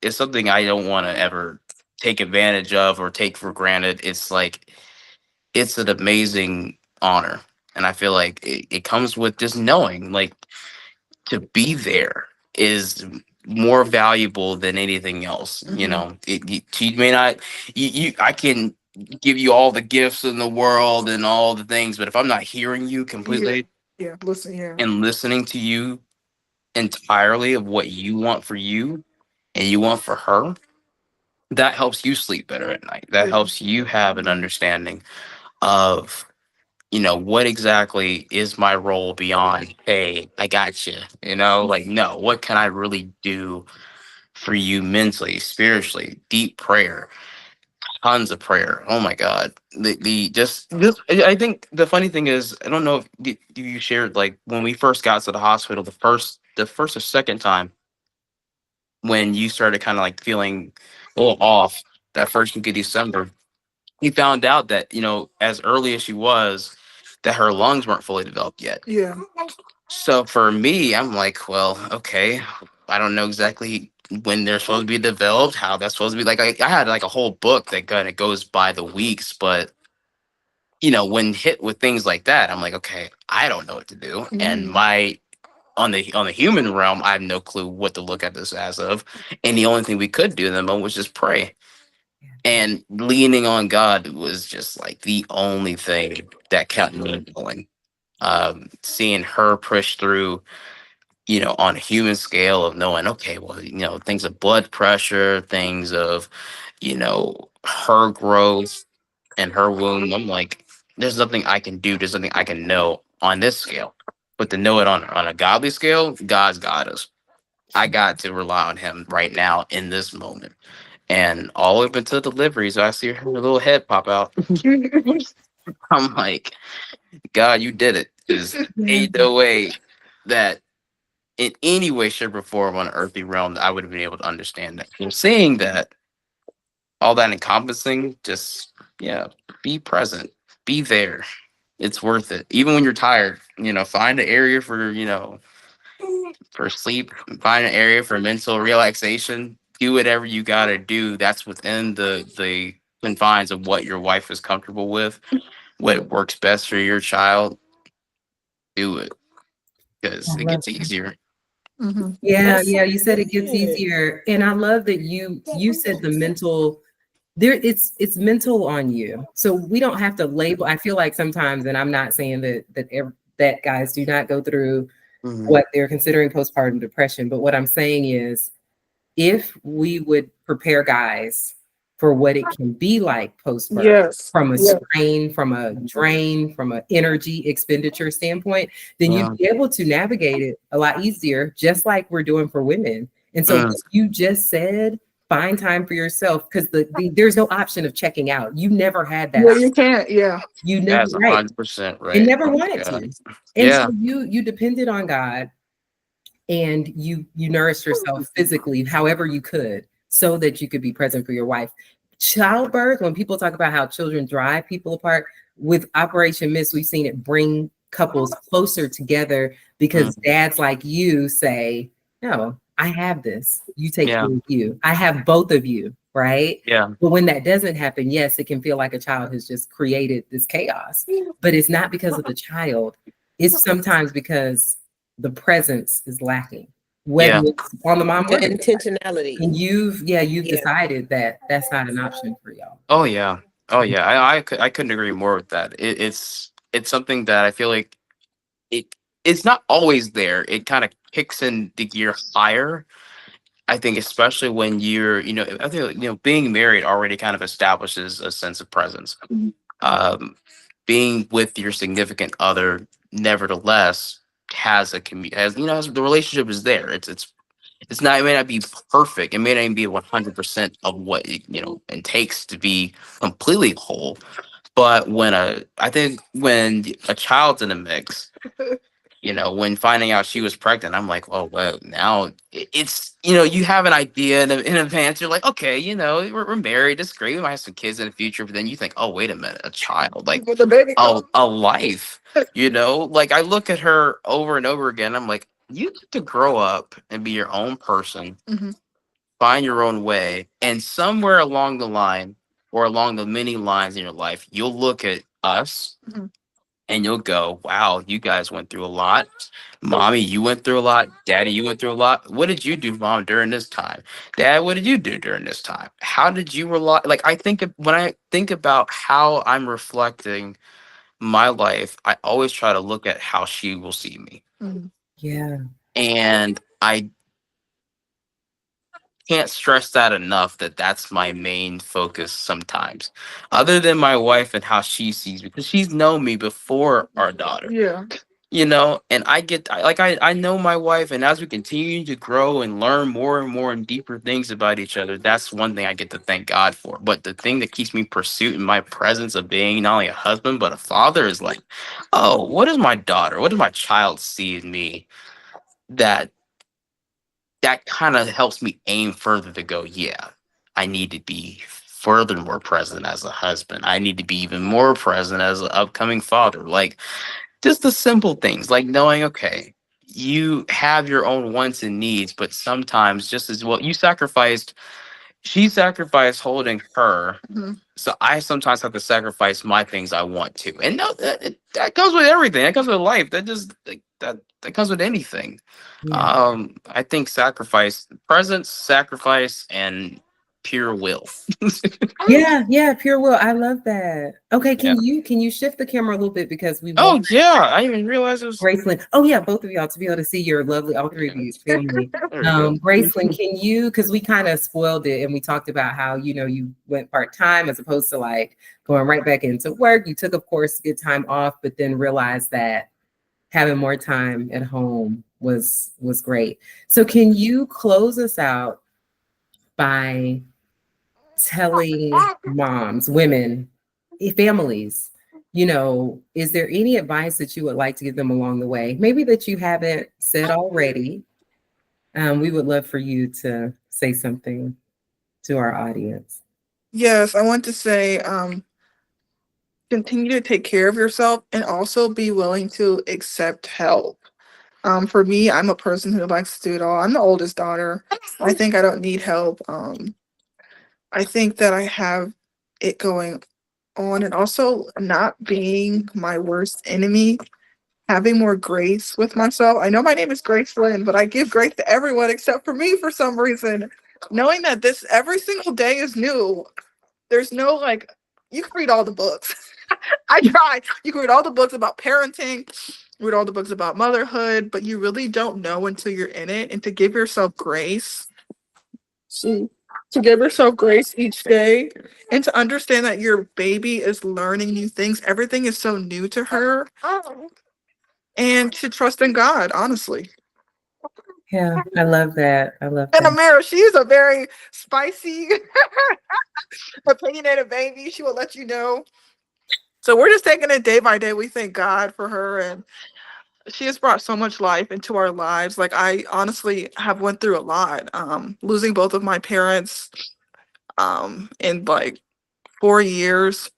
something I don't want to ever take advantage of or take for granted. It's like it's an amazing honor. And I feel like it comes with just knowing, like, to be there is more valuable than anything else. You may not, I can give you all the gifts in the world and all the things, but if I'm not hearing you completely Listen, yeah. and listening to you entirely of what you want for you and you want for her, that helps you sleep better at night. That helps you have an understanding of what exactly is my role beyond, hey, I got you, like, no, what can I really do for you mentally, spiritually, deep prayer, tons of prayer. Oh my God. The just this, I think the funny thing is, I don't know if you shared, like, when we first got to the hospital, the first or second time when you started kind of like feeling a little off that first week of December, he found out that, as early as she was, that her lungs weren't fully developed yet. Yeah. So for me, I'm like, well, okay, I don't know exactly when they're supposed to be developed, how that's supposed to be. Like, I had like a whole book that kind of goes by the weeks, but when hit with things like that, I'm like, okay, I don't know what to do. And on the human realm, I have no clue what to look at this as of. And the only thing we could do in the moment was just pray. And leaning on God was just like the only thing that kept me going. Seeing her push through, on a human scale of knowing, okay, well, things of blood pressure, things of, her growth and her womb. I'm like, there's nothing I can do. There's nothing I can know on this scale. But to know it on a godly scale, God's got us. I got to rely on him right now in this moment. And all up until delivery, so I see her little head pop out. I'm like, God, you did it. There's ain't no way that in any way, shape, or form on an earthly realm that I would have been able to understand that. And seeing that, all that encompassing, just, yeah, be present, be there. It's worth it. Even when you're tired, find an area for sleep, find an area for mental relaxation, do whatever you got to do. That's within the confines of what your wife is comfortable with, what works best for your child. Do it, because it gets easier. Yeah, That's yeah, so you said it gets good. easier. And I love that you said the mental there it's mental on you. So we don't have to label. I feel like sometimes, and I'm not saying that guys do not go through what they're considering postpartum depression, but what I'm saying is if we would prepare guys for what it can be like post-birth, Yes. from a Yes. strain, from a drain, from an energy expenditure standpoint, then Yeah. you'd be able to navigate it a lot easier, just like we're doing for women. And so what you just said, find time for yourself, because there's no option of checking out. You never had that. Yeah, you can't. Yeah. You never, That's right. 100% right. And never Oh my wanted God. to. And Yeah. so you depended on God, and you nourished yourself physically however you could, so that you could be present for your wife. Childbirth, when people talk about how children drive people apart, with Operation Miss, we've seen it bring couples closer together, because dads like you say, no, I have this, you take Yeah. care of you, I have both of you, right? Yeah. But when that doesn't happen, yes, it can feel like a child has just created this chaos, but it's not because of the child. It's sometimes because the presence is lacking, whether Yeah. it's on the mom The or the dad. intentionality. And you've Yeah. decided that that's not an option for y'all. Oh yeah. Oh yeah. I couldn't agree more with that. It's something that I feel like it's not always there. It kind of kicks in the gear higher. I think especially when you're, I think, being married already kind of establishes a sense of presence. Um, being with your significant other, nevertheless, has the relationship is there. It's not, it may not be perfect. It may not even be 100% of what it takes to be completely whole. But I think when a child's in the mix, when finding out she was pregnant, I'm like, oh, well, now it's, you have an idea in advance. You're like, okay, we're married. It's great. We might have some kids in the future. But then you think, oh, wait a minute, a child, like With the baby. a life, like I look at her over and over again. I'm like, you get to grow up and be your own person, find your own way. And somewhere along the line, or along the many lines in your life, you'll look at us and you'll go, wow, you guys went through a lot. Mommy, you went through a lot. Daddy, you went through a lot. What did you do, Mom, during this time? Dad, what did you do during this time? How did you rely? Like, when I think about how I'm reflecting my life, I always try to look at how she will see me. Yeah. And I can't stress that enough, that's my main focus sometimes, other than my wife and how she sees me, because she's known me before our daughter. Yeah. And I know my wife, and as we continue to grow and learn more and more and deeper things about each other, that's one thing I get to thank God for. But the thing that keeps me pursuit in my presence of being not only a husband but a father is like, oh, what does my daughter, what does my child see in me that kind of helps me aim further to go, yeah, I need to be further more present as a husband. I need to be even more present as an upcoming father. Like, just the simple things, like knowing, okay, you have your own wants and needs, but sometimes just as well, she sacrificed holding her. So I sometimes have to sacrifice my things I want to. And no, that comes with everything. That comes with life. That just like, that comes with anything. Yeah. I think presence, sacrifice, and pure will. Yeah, pure will. I love that. Okay, Yeah. can you shift the camera a little bit, because we Oh want yeah, I didn't even realize it was. Gracelyn. Oh yeah, both of y'all, to be able to see your lovely, all three of you family. There we go. Gracelyn, can you, because we kind of spoiled it and we talked about how you went part-time as opposed to like going right back into work. You took, of course, good time off, but then realized that having more time at home was great. So can you close us out by telling moms, women, families, is there any advice that you would like to give them along the way? Maybe that you haven't said already. We would love for you to say something to our audience. Yes, I want to say, continue to take care of yourself and also be willing to accept help. For me, I'm a person who likes to do it all. I'm the oldest daughter. I think I don't need help. I think that I have it going on, and also not being my worst enemy, having more grace with myself. I know my name is Gracelyn, but I give grace to everyone except for me for some reason. Knowing that this every single day is new. There's no like, you can read all the books. I try. You can read all the books about parenting, read all the books about motherhood, but you really don't know until you're in it. And to give yourself grace to give yourself grace each day and to understand that your baby is learning new things. Everything is so new to her, and to trust in God, honestly. Yeah, I love that. I love And that. Amira, she is a very spicy, opinionated baby. She will let you know. So we're just taking it day by day. We thank God for her, and she has brought so much life into our lives. Like, I honestly have went through a lot. Losing both of my parents in like 4 years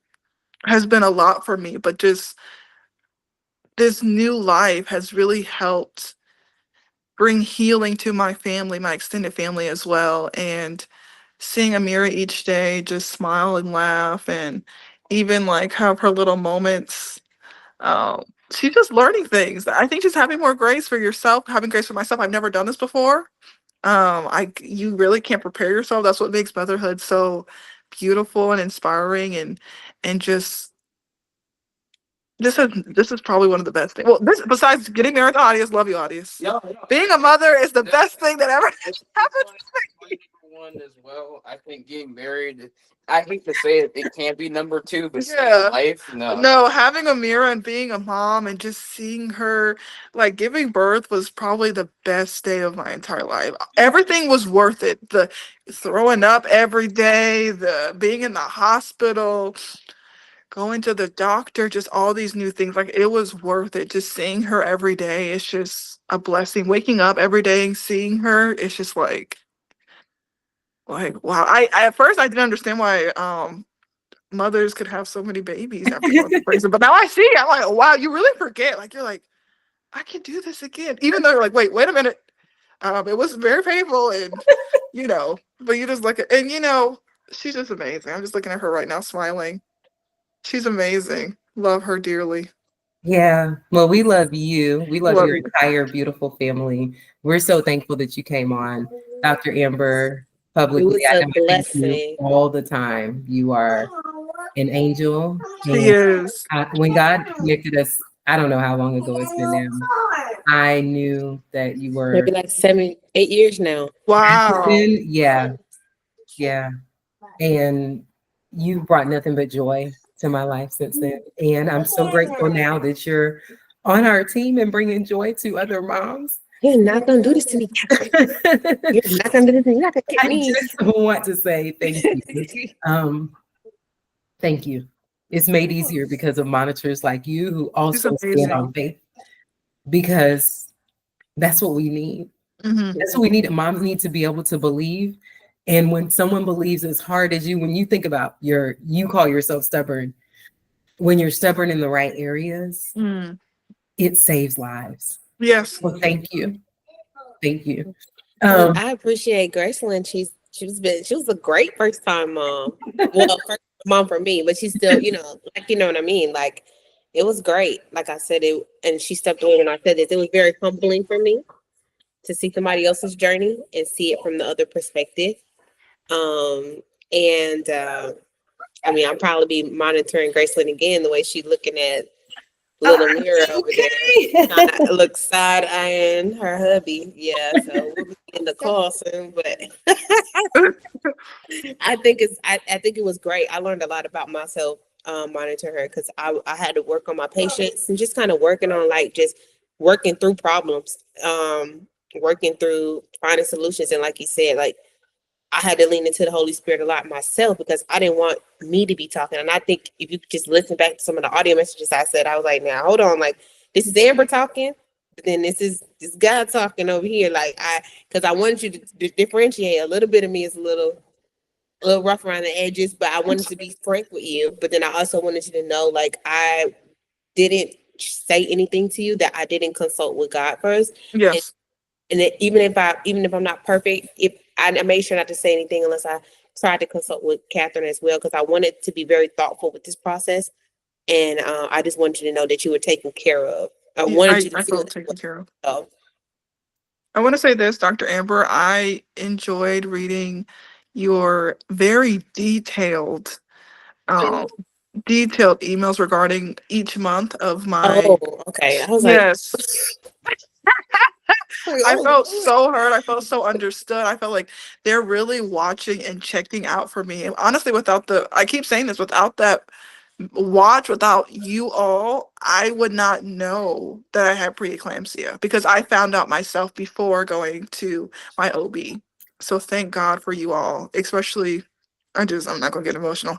has been a lot for me, but just this new life has really helped bring healing to my family, my extended family as well. And seeing Amira each day just smile and laugh and even like have her little moments. Um, she's just learning things. I think just having more grace for yourself, having grace for myself. I've never done this before. You really can't prepare yourself. That's what makes motherhood so beautiful and inspiring, and just this is probably one of the best things. Well, this besides getting married to Audius, love you, Audius. Yeah, Being a mother is the best thing that ever happened. my number one as well. I think getting married. I hate to say it, it can't be number two, but Yeah. life. No. No, having Amira and being a mom and just seeing her like giving birth was probably the best day of my entire life. Everything was worth it. The throwing up every day, the being in the hospital, going to the doctor, just all these new things. Like, it was worth it. Just seeing her every day is just a blessing. Waking up every day and seeing her, it's just like wow. I at first I didn't understand why mothers could have so many babies after going through pregnancy. But now I see, I'm like, wow, you really forget. Like, you're like, I can do this again. Even though you're like, wait a minute. It was very painful, and but you just look at, and she's just amazing. I'm just looking at her right now, smiling. She's amazing. Love her dearly. Yeah. Well, we love you. We love Love your you. entire beautiful family. We're so thankful that you came on, Dr. Amber, It publicly. was I a know I thank you blessing. all the time. You are an angel. She And is. when God connected us, I don't know how long ago it's been now. I knew that you were. Maybe like 7, 8 years now. Wow. Yeah, yeah. And you brought nothing but joy to my life since then. And I'm so grateful now that you're on our team and bringing joy to other moms. You're not gonna do this to me, Catherine. You're not gonna do this to me. You're not gonna get I me. just want to say thank you. Thank you. It's made easier because of monitors like you who She's also stand amazing. on faith, because that's what we need. Mhm. That's what we need. Moms need to be able to believe. And when someone believes as hard as you, when you think about you call yourself stubborn, when you're stubborn in the right areas, Mm. it saves lives. Yes. Well, thank you. Thank you. Well, I appreciate Gracelyn. She was a great first time mom. Well, first mom for me, but she's still, like, you know what I mean? Like, it was great. Like I said, and she stepped away when I said this. It was very humbling for me to see somebody else's journey and see it from the other perspective. And I mean, I'll probably be monitoring Gracelyn again the way she's looking at little Mira over there, trying to look side eyeing her hubby. Yeah, so we'll be in the call soon. But I think it was great. I learned a lot about myself monitoring her, because I had to work on my patience and just kind of working on just working through problems, working through finding solutions. And like you said, like, I had to lean into the Holy Spirit a lot myself, because I didn't want me to be talking. And I think if you could just listen back to some of the audio messages I said, I was like, now hold on, like, this is Amber talking, but then this is this guy talking over here. Like, because I wanted you to differentiate. A little bit of me is a little rough around the edges, but I wanted to be frank with you. But then I also wanted you to know, like, I didn't say anything to you that I didn't consult with God first. Yes. And that even if I'm not perfect, if I made sure not to say anything unless I tried to consult with Catherine as well, because I wanted to be very thoughtful with this process, and I just wanted you to know that you were taken care of. I wanted you to I feel felt that taken care of. way. I want to say this, Dr. Amber. I enjoyed reading your very um, detailed emails regarding each month of my. Oh, okay. I was like, Yes. I Oh, felt so heard. I felt so understood. I felt like they're really watching and checking out for me. And honestly, I keep saying this, without that watch, without you all, I would not know that I had preeclampsia because I found out myself before going to my OB. So thank God for you all, especially. I'm not gonna get emotional,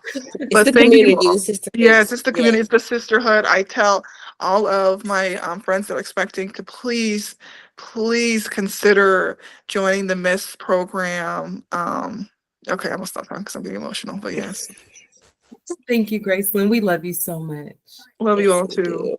it's but the thank you community, the all. sisterhood. Yes, it's the Yeah. community, it's the sisterhood. I tell all of my friends that are expecting to please consider joining the Miss program. Okay, I'm gonna stop talking because I'm getting emotional. But yes, Thank you, Gracelyn. We love you so much. love you Yes, all we too. do.